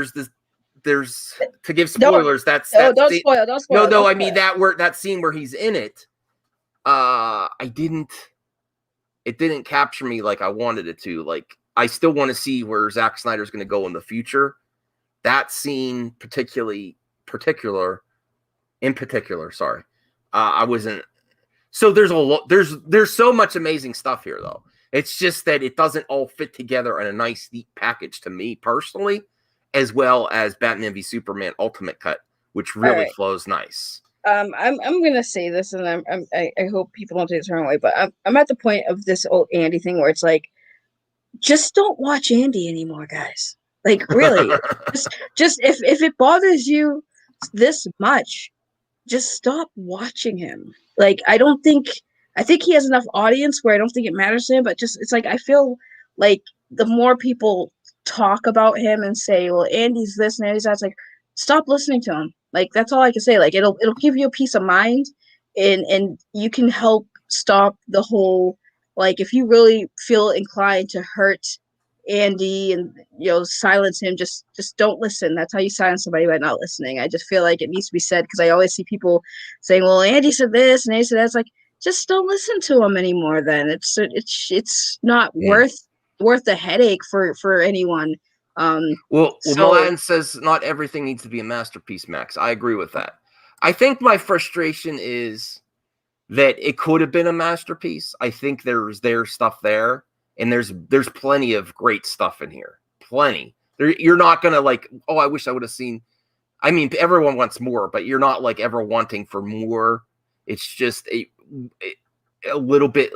there's to give spoilers, that's
don't
the,
spoil. Don't spoil.
no,
don't
I
spoil.
mean that scene where he's in it. It didn't capture me like I wanted it to. Like, I still want to see where Zack Snyder's going to go in the future. That scene, in particular, sorry, I wasn't. So there's a lot. There's so much amazing stuff here, though. It's just that it doesn't all fit together in a nice, neat package to me personally, as well as Batman v Superman Ultimate Cut, which really flows nice.
I'm gonna say this, and I hope people don't take this the wrong way, but I'm at the point of this old Andy thing where it's like, just don't watch Andy anymore, guys. Like, really, just if it bothers you this much, just stop watching him. Like, I think he has enough audience where I don't think it matters to him, but just, it's like, I feel like the more people talk about him and say, well, Andy's this and Andy's that, it's like, stop listening to him. Like, that's all I can say. Like, it'll give you a peace of mind, and you can help stop the whole, like, if you really feel inclined to hurt Andy and, you know, silence him, just don't listen. That's how you silence somebody by not listening. I just feel like it needs to be said, because I always see people saying, well, Andy said this and Andy said that. It's like, just don't listen to him anymore then. It's not worth the headache for anyone.
Well, Milan says not everything needs to be a masterpiece, Max. I agree with that. I think my frustration is that it could have been a masterpiece. I think there's stuff there, and there's plenty of great stuff in here. Plenty. You're not gonna like, oh, I wish I would have seen. I mean, everyone wants more, but you're not like ever wanting for more. It's just a little bit,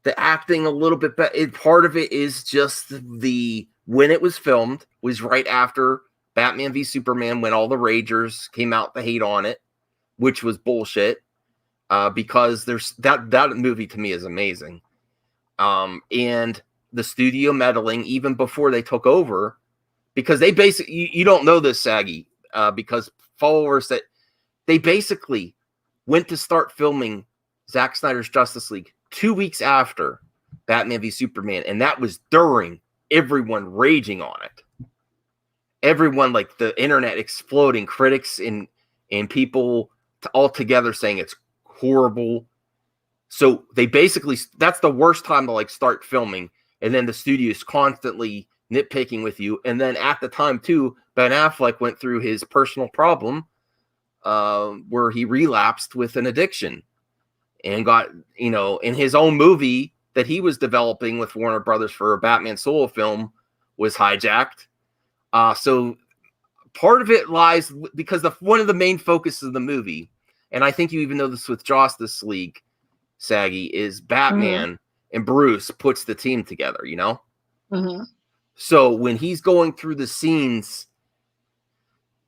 the acting a little bit better. Part of it is just when it was filmed was right after Batman v Superman, when all the ragers came out to hate on it, which was bullshit. Because there's that movie to me is amazing. And the studio meddling even before they took over, because they basically, you don't know this, Saggy, because followers that they basically went to start filming Zack Snyder's Justice League 2 weeks after Batman v Superman, and that was during everyone raging on it. Everyone, like the internet exploding, critics and people all together saying it's horrible. So they basically, that's the worst time to like start filming, and then the studio is constantly nitpicking with you. And then at the time too, Ben Affleck went through his personal problem where he relapsed with an addiction and got, you know, in his own movie that he was developing with Warner Brothers for a Batman solo film was hijacked. So part of it lies because one of the main focuses of the movie, and I think you even know this with Justice League, Saggy, is Batman and Bruce puts the team together, you know?
Mm-hmm.
So when he's going through the scenes,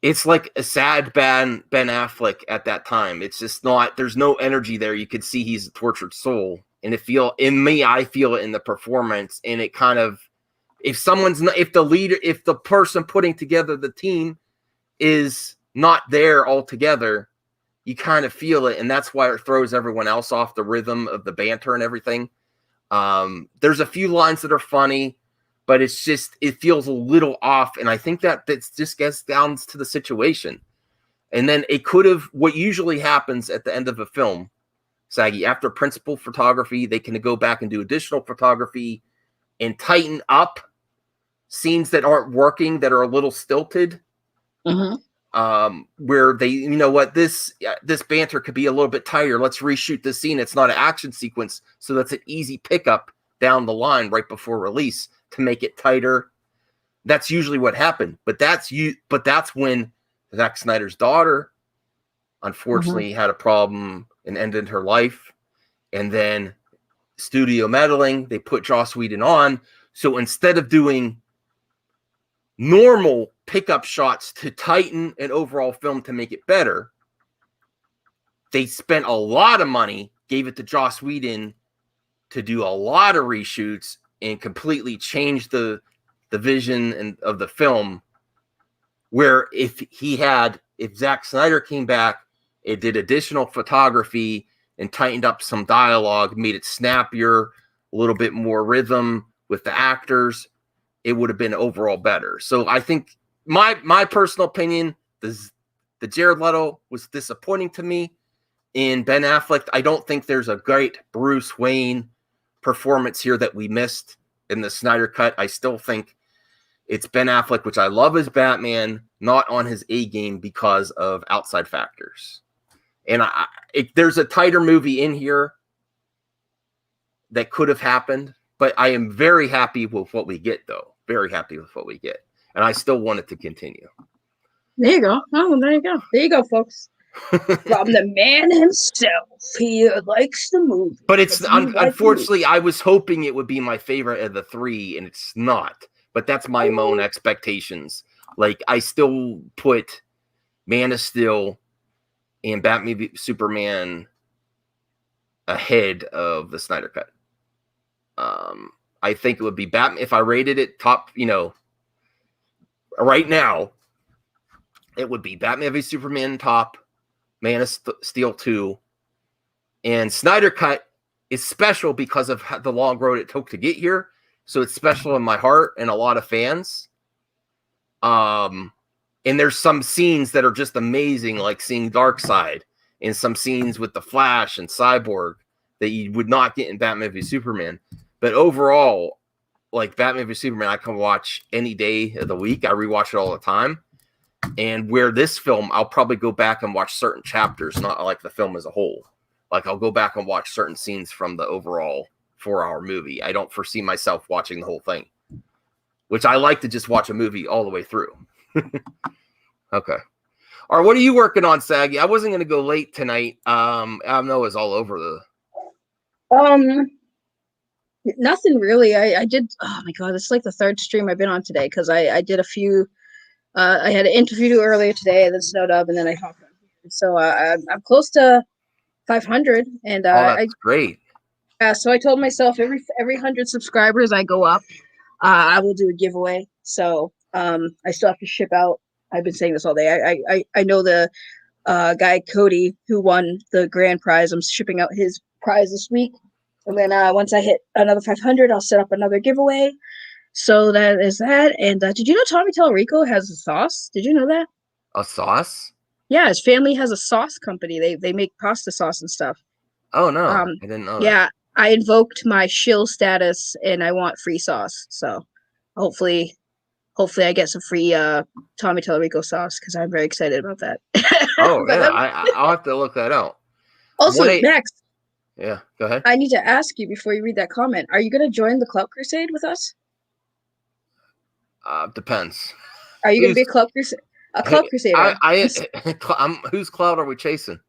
it's like a sad Ben Affleck at that time. It's just not, there's no energy there. You could see he's a tortured soul. And I feel it in the performance. And it kind of, if the person putting together the team is not there altogether, you kind of feel it. And that's why it throws everyone else off the rhythm of the banter and everything. There's a few lines that are funny, but it feels a little off. And I think that just gets down to the situation. And then it could have, what usually happens at the end of a film, Saggy, after principal photography, they can go back and do additional photography and tighten up scenes that aren't working, that are a little stilted. Where they, you know what, this banter could be a little bit tighter. Let's reshoot this scene. It's not an action sequence, so that's an easy pickup down the line right before release to make it tighter. That's usually what happened. But that's when Zack Snyder's daughter unfortunately had a problem and ended her life. And then studio meddling, they put Joss Whedon on. So instead of doing normal pickup shots to tighten an overall film to make it better, they spent a lot of money, gave it to Joss Whedon to do a lot of reshoots and completely change the vision of the film. Where if Zack Snyder came back and did additional photography and tightened up some dialogue, made it snappier, a little bit more rhythm with the actors, it would have been overall better. So I think my personal opinion, the Jared Leto was disappointing to me. In Ben Affleck, I don't think there's a great Bruce Wayne performance here that we missed in the Snyder Cut. I still think it's Ben Affleck, which I love as Batman, not on his A game because of outside factors. And there's a tighter movie in here that could have happened, but I am very happy with what we get, though. Very happy with what we get. And I still want it to continue.
There you go. Oh, there you go. There you go, folks. From the man himself, he likes the movie.
But it's unfortunately, I was hoping it would be my favorite of the three, and it's not. But that's my own expectations. Like, I still put Man of Steel and Batman v Superman ahead of the Snyder Cut. I think it would be Batman if I rated it top, right now. It would be Batman v Superman top, Man of Steel 2, and Snyder Cut is special because of the long road it took to get here. So it's special in my heart and a lot of fans. And there's some scenes that are just amazing, like seeing Darkseid, and some scenes with the Flash and Cyborg that you would not get in Batman v Superman. But overall, like Batman v Superman, I can watch any day of the week. I rewatch it all the time. And where this film, I'll probably go back and watch certain chapters, not like the film as a whole. Like I'll go back and watch certain scenes from the overall 4-hour movie. I don't foresee myself watching the whole thing, which I like to just watch a movie all the way through. Okay. All right. What are you working on, Saggy? I wasn't going to go late tonight. I know it's all over the.
Nothing really. I did. Oh my God. It's like the third stream I've been on today. Cause I did a few, I had an interview earlier today and then snowed up and then I hopped on here. So I'm close to 500 and
that's great.
So I told myself every 100 subscribers I go up, I will do a giveaway. So I still have to ship out. I've been saying this all day. I know the guy Cody who won the grand prize. I'm shipping out his prize this week, and then once I hit another 500, I'll set up another giveaway. So that is that. And did you know Tommy Tallarico has a sauce? Did you know that?
A sauce?
Yeah, his family has a sauce company. They make pasta sauce and stuff.
Oh no, I didn't know.
Yeah, I invoked my shill status and I want free sauce. So hopefully I get some free Tommy Tallarico sauce because I'm very excited about that.
Oh yeah, I'll have to look that out.
Also, Max.
Yeah, go ahead.
I need to ask you before you read that comment. Are you going to join the Clout Crusade with us?
Depends.
Are you going to be a Clout Crusade? A Clout Crusader?
Whose clout are we chasing?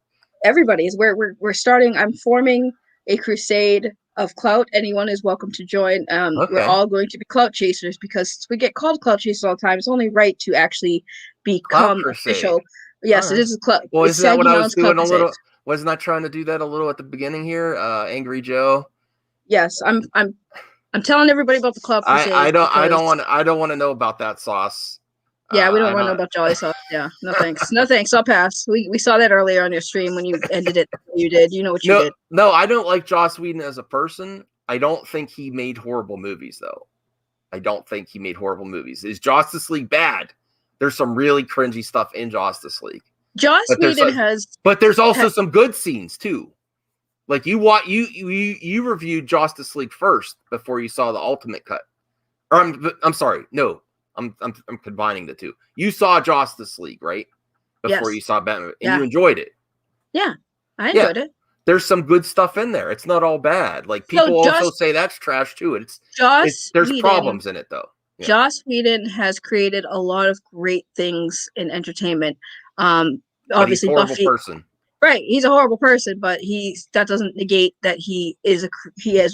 Everybody's. We're starting. I'm forming a crusade of clout. Anyone is welcome to join.
Okay.
We're all going to be clout chasers because we get called clout chasers all the time. It's only right to actually become official. Yes, it is a clout.
Well, isn't that what I was doing a little? Wasn't I trying to do that a little at the beginning here? Angry Joe.
Yes, I'm telling everybody about the clout crusade.
I don't want to know about that sauce.
Yeah, we don't want to know about Jolly Sauce. Yeah, no thanks. No thanks. I'll pass. We saw that earlier on your stream when you ended it. You did. You know what you did.
No, I don't like Joss Whedon as a person. I don't think he made horrible movies, though. I don't think he made horrible movies. Is Justice League bad? There's some really cringy stuff in Justice League.
Joss Whedon
but there's also some good scenes too. Like you reviewed Justice League first before you saw the Ultimate Cut. Or I'm sorry, no. I'm combining the two. You saw Justice League, right? Before you saw Batman, and you enjoyed it.
Yeah, I enjoyed it.
There's some good stuff in there. It's not all bad. Like people also say that's trash too. There's problems in it though. Yeah.
Joss Whedon has created a lot of great things in entertainment. Obviously,
he's a horrible
Buffy.
Person.
Right, he's a horrible person, but that doesn't negate that he is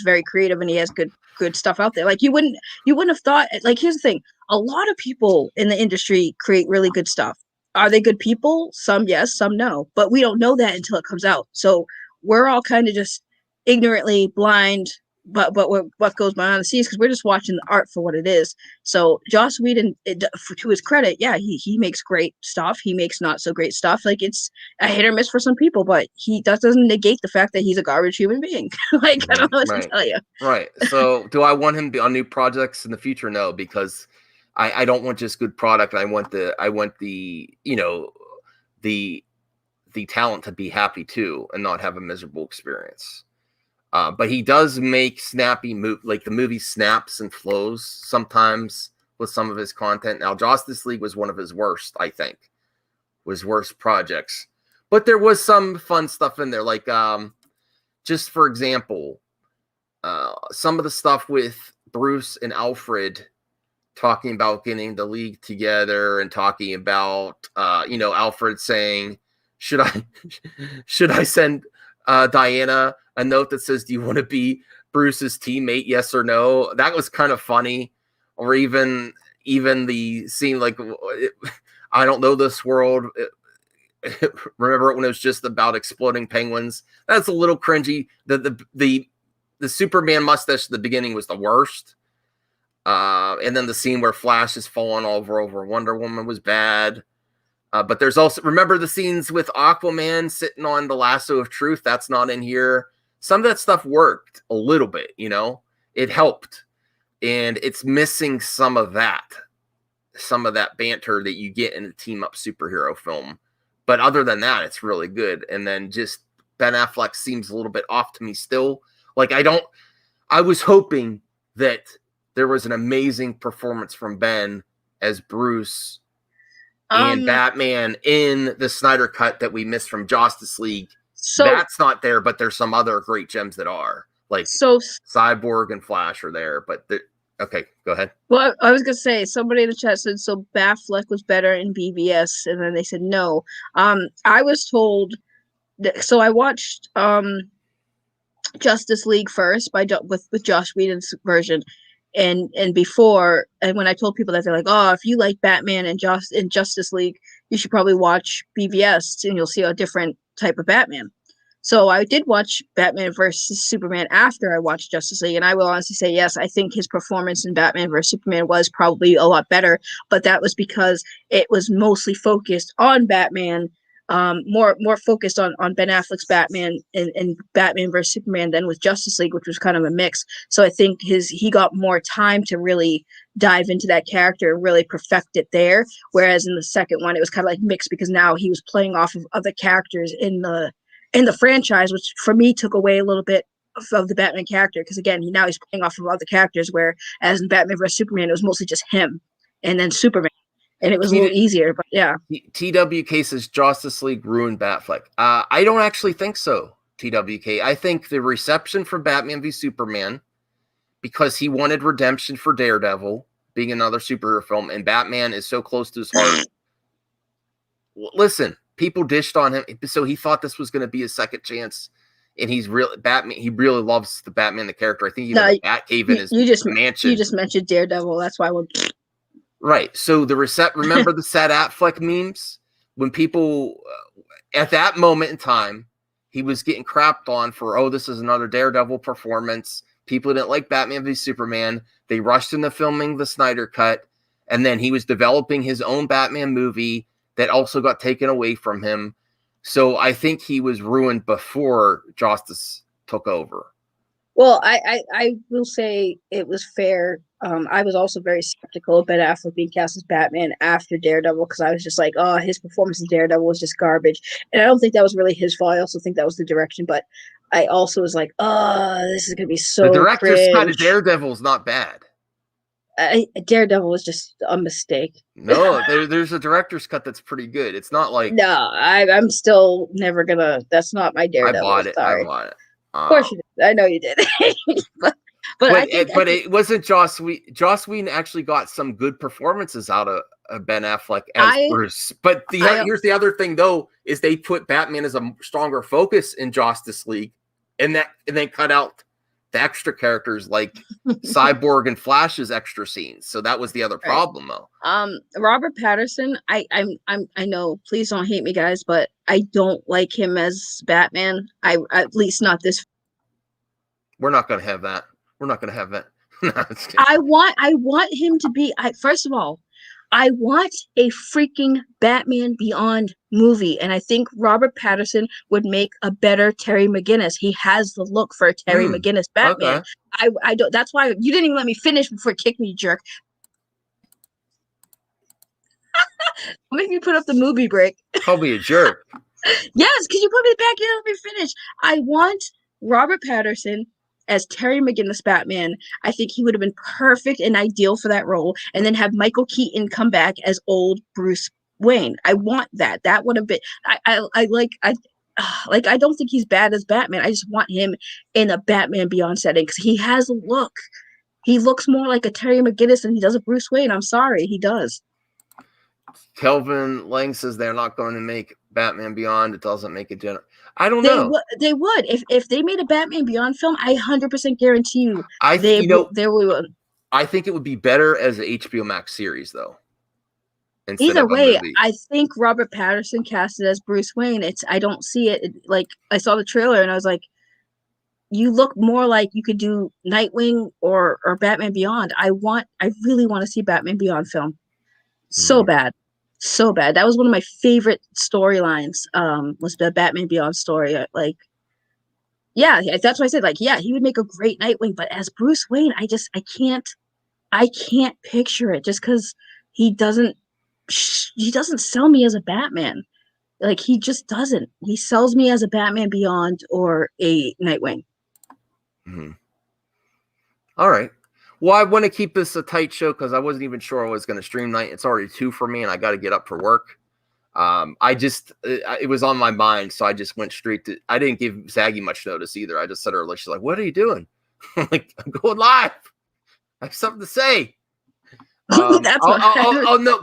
very creative and he has good stuff out there. Like you wouldn't have thought. Like here's the thing: a lot of people in the industry create really good stuff. Are they good people? Some yes, some no. But we don't know that until it comes out. So we're all kind of just ignorantly blind. But what goes behind the scenes because we're just watching the art for what it is. So Joss Whedon, to his credit, yeah, he makes great stuff. He makes not so great stuff. Like it's a hit or miss for some people, but that doesn't negate the fact that he's a garbage human being. Like I don't know what to tell you.
Right. So do I want him on new projects in the future? No, because I don't want just good product. I want the the talent to be happy too and not have a miserable experience. But he does make snappy like the movie snaps and flows sometimes with some of his content. Now, Justice League was one of his worst, I think, was worst projects. But there was some fun stuff in there, like just for example, some of the stuff with Bruce and Alfred talking about getting the League together and talking about Alfred saying, should I send Diana a note that says, do you want to be Bruce's teammate, yes or no? That was kind of funny. Or even the scene like, I don't know this world. Remember when it was just about exploding penguins? That's a little cringy. The Superman mustache at the beginning was the worst. And then the scene where Flash is falling over Wonder Woman was bad. But there's also, remember the scenes with Aquaman sitting on the lasso of truth? That's not in here. Some of that stuff worked a little bit, it helped. And it's missing some of that banter that you get in a team up superhero film. But other than that, it's really good. And then just Ben Affleck seems a little bit off to me still. Like I was hoping that there was an amazing performance from Ben as Bruce and Batman in the Snyder Cut that we missed from Justice League. So that's not there, but there's some other great gems that are. Like Cyborg and Flash are there, but okay, go ahead.
Well, I was gonna say, somebody in the chat said so Batfleck was better in BVS, and then they said no. I was told that, so I watched Justice League first with Josh Whedon's version, and before, and when I told people that, they're like, oh, if you like Batman and Justice League, you should probably watch BVS, and you'll see a different type of Batman. So I did watch Batman versus Superman after I watched Justice League, and I will honestly say, yes, I think his performance in Batman versus Superman was probably a lot better, but that was because it was mostly focused on Batman, more focused on Ben Affleck's Batman and Batman versus Superman than with Justice League, which was kind of a mix. So I think he got more time to really dive into that character and really perfect it there, whereas in the second one, it was kind of like mixed because now he was playing off of other characters in the franchise, which for me took away a little bit of the Batman character, because again, now he's playing off of other characters, where as in Batman vs Superman, it was mostly just him and then Superman, and it was a little easier. But yeah,
TWK says Justice League ruined Batfleck. I don't actually think so, TWK. I think the reception for Batman v Superman, because he wanted redemption for Daredevil being another superhero film, and Batman is so close to his heart. Listen, people dished on him, so he thought this was going to be his second chance, and he's really Batman. He really loves the Batman, the character. I think he has a Batcave in his mansion.
You just mentioned Daredevil. That's why we're
right. So remember the Sad Affleck memes when people at that moment in time, he was getting crapped on for, oh, this is another Daredevil performance. People didn't like Batman v Superman. They rushed into filming the Snyder Cut, and then he was developing his own Batman movie that also got taken away from him. So I think he was ruined before Justice took over.
Well, I will say it was fair. I was also very skeptical of Ben Affleck being cast as Batman after Daredevil, because I was just like, oh, his performance in Daredevil was just garbage. And I don't think that was really his fault. I also think that was the direction. But I also was like, oh, this is going to be so
The director's
cringe.
cut of Daredevil is not bad.
Daredevil was just a mistake.
No, there's a director's cut that's pretty good. It's not like
I'm still never gonna. That's not my Daredevil.
I bought it.
Of course you did. I know you did. but
it wasn't Joss Whedon. Joss Whedon actually got some good performances out of Ben Affleck as Bruce. But here's the other thing, though, is they put Batman as a stronger focus in Justice League, and then cut out the extra characters like Cyborg and Flash's extra scenes. So that was the other problem, though.
Robert Pattinson, I know, please don't hate me, guys, but I don't like him as Batman. At least not this.
We're not going to have that.
I want him to be. First of all, I want a freaking Batman Beyond movie, and I think Robert Pattinson would make a better Terry McGinnis. He has the look for a Terry McGinnis Batman. Okay. I don't. That's why you didn't even let me finish before you kicked me, you jerk. make me put up the movie break.
Call me a jerk.
Yes, because you put me back here. Let me finish. I want Robert Patterson as Terry McGinnis Batman. I think he would have been perfect and ideal for that role. And then have Michael Keaton come back as old Bruce Wayne. I want that. That would have been. I don't think he's bad as Batman. I just want him in a Batman Beyond setting because he has a look. He looks more like a Terry McGinnis than he does a Bruce Wayne. I'm sorry, he does.
Kelvin Lang says they're not going to make Batman Beyond. It doesn't make it general. I don't know.
They would. If they made a Batman Beyond film, I 100% guarantee you they would.
I think it would be better as an HBO Max series, though.
Either way, I think Robert Patterson casted as Bruce Wayne. I don't see it. Like, I saw the trailer and I was like, you look more like you could do Nightwing or Batman Beyond. I really want to see Batman Beyond film. So bad. So bad. That was one of my favorite storylines, was the Batman Beyond story. Yeah, that's why I said, he would make a great Nightwing, but as Bruce Wayne, I can't picture it just because he doesn't sell me as a Batman. Like, he just doesn't. He sells me as a Batman Beyond or a Nightwing.
All right. Well, I want to keep this a tight show because I wasn't even sure I was going to stream night. It's already 2 for me, and I got to get up for work. It was on my mind, so I just went straight to. I didn't give Zaggy much notice either. I just said to her, she's like, "What are you doing?" I'm like, "I'm going live. I have something to say." No,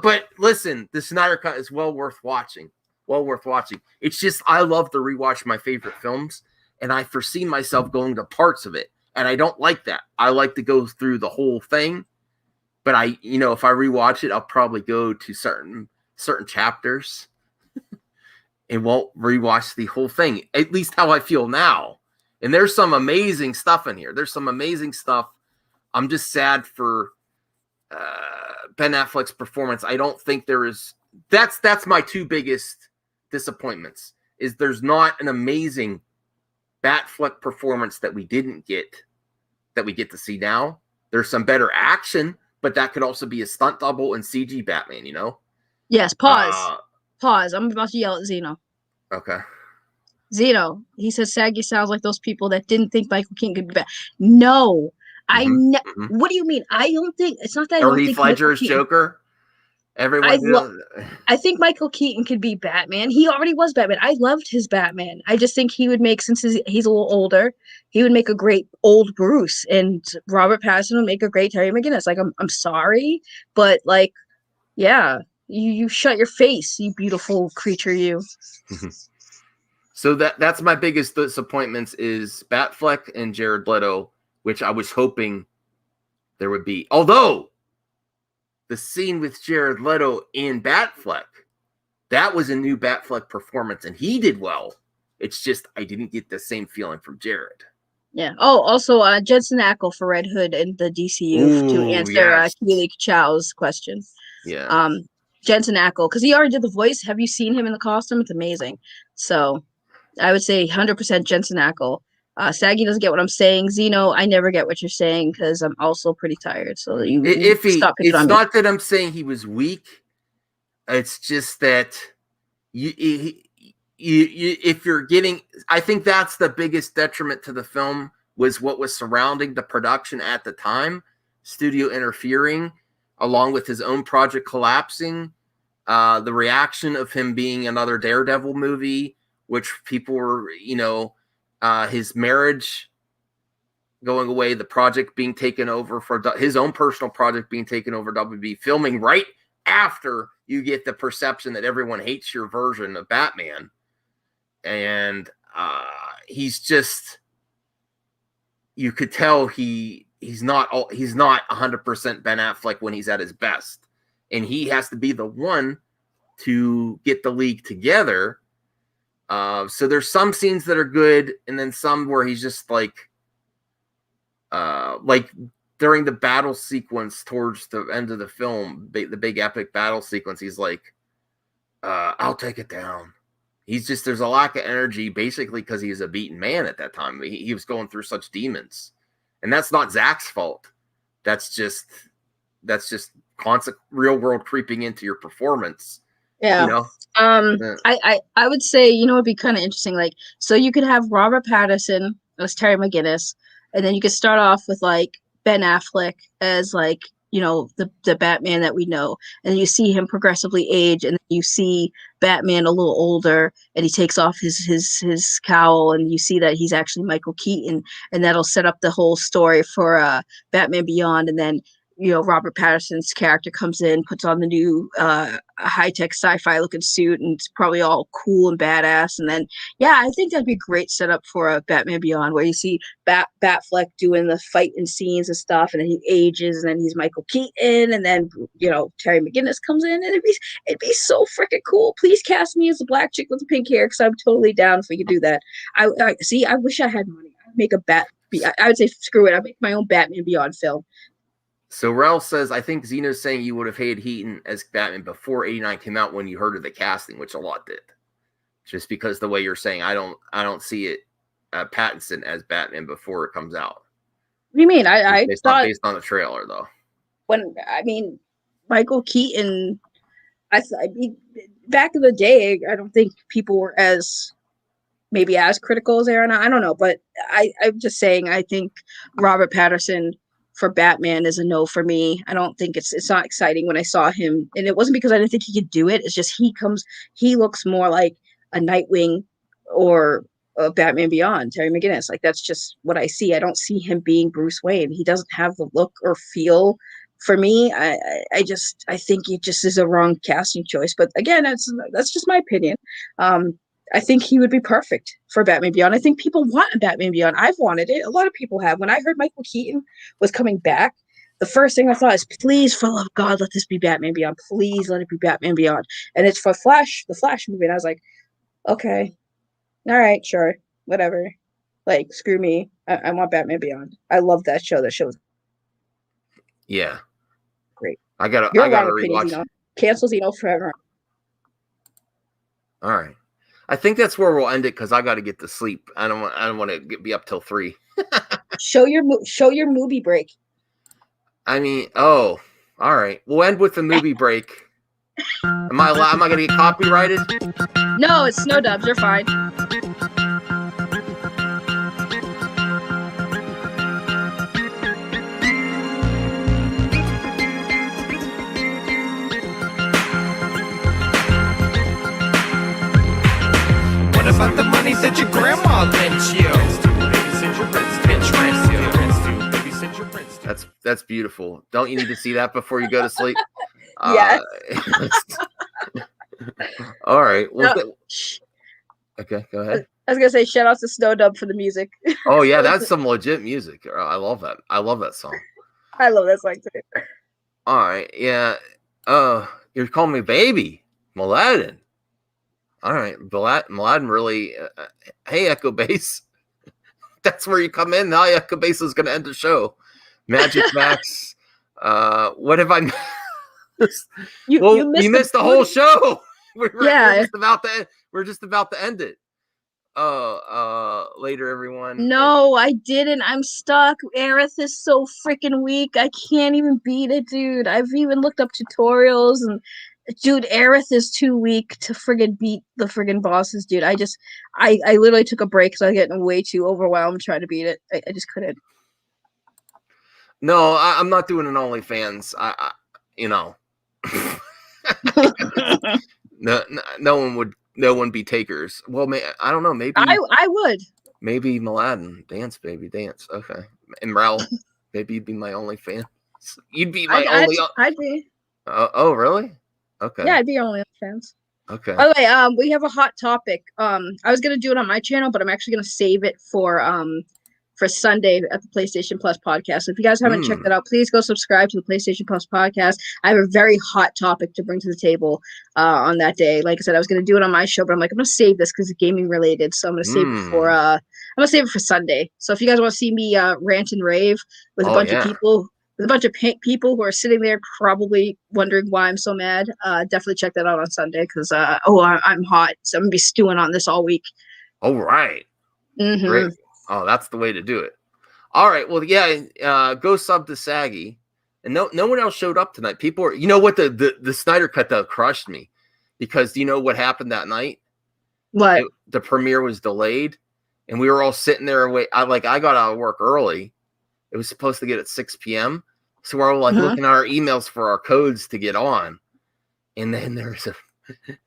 but listen, the Snyder Cut is well worth watching. Well worth watching. It's just I love to rewatch my favorite films, and I foresee myself going to parts of it. And I don't like that. I like to go through the whole thing. But if I rewatch it, I'll probably go to certain chapters and won't rewatch the whole thing. At least how I feel now. And there's some amazing stuff in here. There's some amazing stuff. I'm just sad for Ben Affleck's performance. I don't think there is. That's my 2 biggest disappointments. Is there's not an amazing Batfleck performance that we didn't get, that we get to see now. There's some better action, but that could also be a stunt double and CG Batman,
Yes, pause. Pause. I'm about to yell at Zeno.
Okay.
Zeno, he says Saggy sounds like those people that didn't think Michael Keaton could be bad. No. What do you mean? I don't think, it's not that I don't think
Ledger's Joker.
I think Michael Keaton could be Batman. He already was Batman. I loved his Batman. I just think he would make, since he's a little older, he would make a great old Bruce, and Robert Pattinson would make a great Terry McGinnis. Like, I'm sorry, but you shut your face, you beautiful creature, you.
So that's my biggest disappointments is Batfleck and Jared Leto, which I was hoping there would be. Although the scene with Jared Leto in Batfleck, that was a new Batfleck performance, and he did well. It's just I didn't get the same feeling from Jared.
Yeah. Oh, also Jensen Ackles for Red Hood and the DCU to answer Keely Chow's question.
Yeah.
Jensen Ackles, because he already did the voice. Have you seen him in the costume? It's amazing. So I would say 100% Jensen Ackles. Saggy doesn't get what I'm saying. Zeno, I never get what you're saying because I'm also pretty tired. So it's
not that I'm saying he was weak. It's just that if you're getting, I think that's the biggest detriment to the film was what was surrounding the production at the time, studio interfering, along with his own project collapsing, the reaction of him being another Daredevil movie, which people were, his marriage going away, the project being taken over for his own personal project being taken over, WB filming right after you get the perception that everyone hates your version of Batman. And he's just, you could tell he's not 100% Ben Affleck when he's at his best. And he has to be the one to get the league together. So there's some scenes that are good, and then some where he's just like during the battle sequence towards the end of the film, the big epic battle sequence, he's like, I'll take it down. He's just, there's a lack of energy, basically because he's a beaten man at that time. He was going through such demons. And that's not Zach's fault. That's just constant real world creeping into your performance.
Yeah.
You know, Yeah.
I would say, it'd be kind of interesting. Like, so you could have Robert Pattinson as Terry McGinnis, and then you could start off with like Ben Affleck as like, the Batman that we know, and you see him progressively age, and you see Batman a little older, and he takes off his cowl, and you see that he's actually Michael Keaton, and that'll set up the whole story for Batman Beyond, and then Robert Pattinson's character comes in, puts on the new high-tech sci-fi looking suit, and it's probably all cool and badass. And then, yeah, I think that'd be a great setup for a Batman Beyond, where you see Batfleck doing the fighting scenes and stuff, and then he ages, and then he's Michael Keaton, and then Terry McGinnis comes in, and it'd be so freaking cool. Please cast me as the black chick with the pink hair, because I'm totally down if we could do that. I see. I wish I had money. I'd make I would say screw it. I'd make my own Batman Beyond film.
So Ralph says, I think Zeno's saying you would have hated Heaton as Batman before 89 came out when you heard of the casting, which a lot did. Just because the way you're saying, I don't see it Pattinson as Batman before it comes out.
What do you mean? I thought
based on the trailer though.
Michael Keaton, back in the day, I don't think people were as critical as they are now. I don't know, but I'm just saying, I think Robert Pattinson for Batman is a no for me. I don't think it's not exciting when I saw him, and it wasn't because I didn't think he could do it. It's just he looks more like a Nightwing or a Batman Beyond, Terry McGinnis. Like, that's just what I see. I don't see him being Bruce Wayne. He doesn't have the look or feel for me. I think it just is a wrong casting choice. But again, that's just my opinion. I think he would be perfect for Batman Beyond. I think people want a Batman Beyond. I've wanted it. A lot of people have. When I heard Michael Keaton was coming back, the first thing I thought is, please, for the love of God, let this be Batman Beyond. Please let it be Batman Beyond. And it's for the Flash movie. And I was like, okay, all right, sure, whatever. Like, screw me. I want Batman Beyond. I love that show. That show's
Yeah.
great.
I gotta rewatch.
Zeno. Cancel Zeno forever.
All right. I think that's where we'll end it because I got to get to sleep. I don't want to be up till 3.
Show your movie break.
All right. We'll end with the movie break. Am I going to get copyrighted?
No, it's Snow Dubs. You're fine.
What about the money that your grandma lent you?
That's beautiful. Don't you need to see that before you go to sleep?
Yes.
All right. Well,
No.
okay, go ahead.
I was gonna say shout out to Snow Dub for the music.
Oh yeah, that's some legit music. I love that. I love that song.
I love that song too.
All right. Yeah. You're calling me baby, Mladen. All right, Mladen really. Hey, Echo Bass. That's where you come in. Now Echo Bass is going to end the show. Magic Max. What have I missed? You missed the whole show. We're just about to end it. Later, everyone.
No, I didn't. I'm stuck. Aerith is so freaking weak. I can't even beat it, dude. I've even looked up tutorials, and dude, Aerith is too weak to friggin' beat the friggin' bosses, dude. I literally took a break because I was getting way too overwhelmed trying to beat it. I just couldn't.
No, I'm not doing an OnlyFans. No one be takers. Well, I don't know. Maybe
I would.
Maybe Mladen. Dance, baby, dance. Okay. And Rel, maybe you'd be my OnlyFans. You'd be my only.
I'd be.
Oh, really? Okay.
Yeah, I'd be your OnlyFans.
Okay.
By the way, we have a hot topic. I was gonna do it on my channel, but I'm actually gonna save it for Sunday at the PlayStation Plus podcast. So if you guys haven't checked that out, please go subscribe to the PlayStation Plus podcast. I have a very hot topic to bring to the table on that day. Like I said, I was going to do it on my show, but I'm like, I'm going to save this because it's gaming related. So I'm going to save it for I'm going to save it for Sunday. So if you guys want to see me rant and rave with a bunch of people, with a bunch of people who are sitting there probably wondering why I'm so mad, definitely check that out on Sunday because I'm hot. So I'm going to be stewing on this all week.
All right.
Mm-hmm.
Great. Oh, that's the way to do it. All right. Well, yeah, go sub to Saggy. And no one else showed up tonight. People are, you know what, the Snyder Cut that crushed me. because do you know what happened that night?
What?
The premiere was delayed, and we were all sitting there. I got out of work early. It was supposed to get at 6 p.m. So we're all like looking at our emails for our codes to get on. And then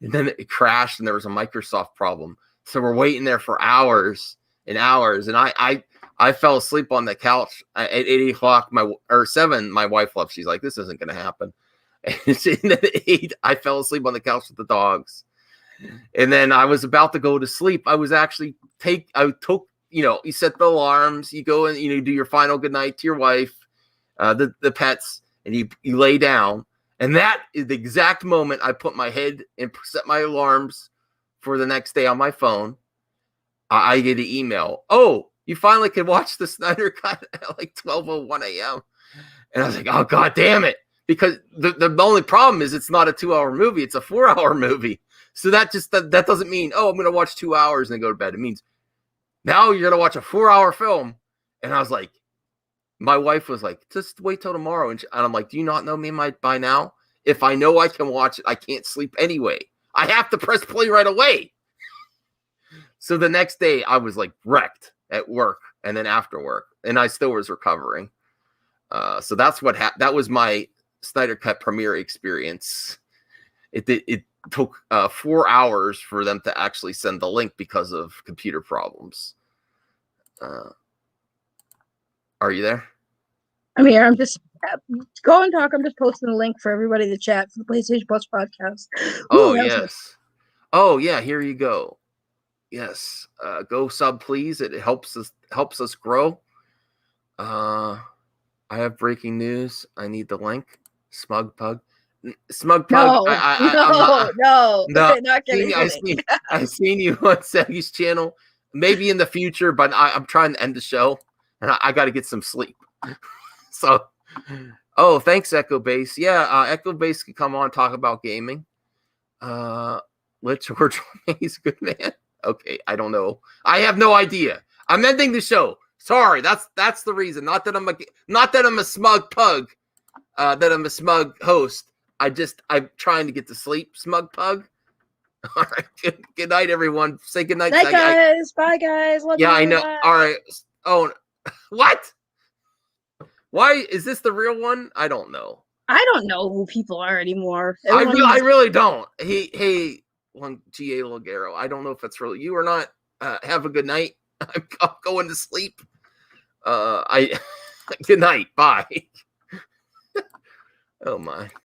it crashed and there was a Microsoft problem. So we're waiting there for hours and hours. And I fell asleep on the couch at 8 o'clock, or 7, my wife left. She's like, this isn't going to happen. And then at 8, I fell asleep on the couch with the dogs. And then I was about to go to sleep. I took, you set the alarms, you go and, do your final goodnight to your wife, the pets, and you lay down. And that is the exact moment I put my head and set my alarms for the next day on my phone. I get an email. Oh, you finally can watch the Snyder Cut at like 12:01 a.m. And I was like, oh, God damn it. Because the only problem is it's not a 2-hour movie. It's a 4-hour movie. So that doesn't mean, oh, I'm going to watch 2 hours and then go to bed. It means now you're going to watch a 4-hour film. And I was like, my wife was like, just wait till tomorrow. And I'm like, do you not know me by now? If I know I can watch it, I can't sleep anyway. I have to press play right away. So the next day I was like wrecked at work and then after work. And I still was recovering. So that's what happened. That was my Snyder Cut premiere experience. It took 4 hours for them to actually send the link because of computer problems. Are you there?
I'm here. I'm just go and talk. I'm just posting the link for everybody to chat for the PlayStation Plus podcast.
Oh,
Ooh,
yes. Oh, yeah. Here you go. Yes. Go sub, please. It helps us grow. I have breaking news. I need the link. Smug Pug. Smug Pug.
No,
No.
not kidding.
I've seen you on Saggy's channel. Maybe in the future, but I'm trying to end the show, and I got to get some sleep. So, thanks, Echo Base. Yeah, Echo Base can come on and talk about gaming. Let George, he's a good man. Okay, I don't know. I have no idea. I'm ending the show. Sorry, that's the reason. Not that I'm a smug pug. That I'm a smug host. I'm trying to get to sleep. Smug pug. All right. Good night, everyone. Say good night.
Night, guys. Bye, guys. Love you.
I know.
Bye.
All right. Oh, what? Why is this the real one? I don't know.
I don't know who people are anymore.
I really don't. Hey, GA Logero. I don't know if that's really you or not. Have a good night. I'm going to sleep. Good night. Bye. Oh my.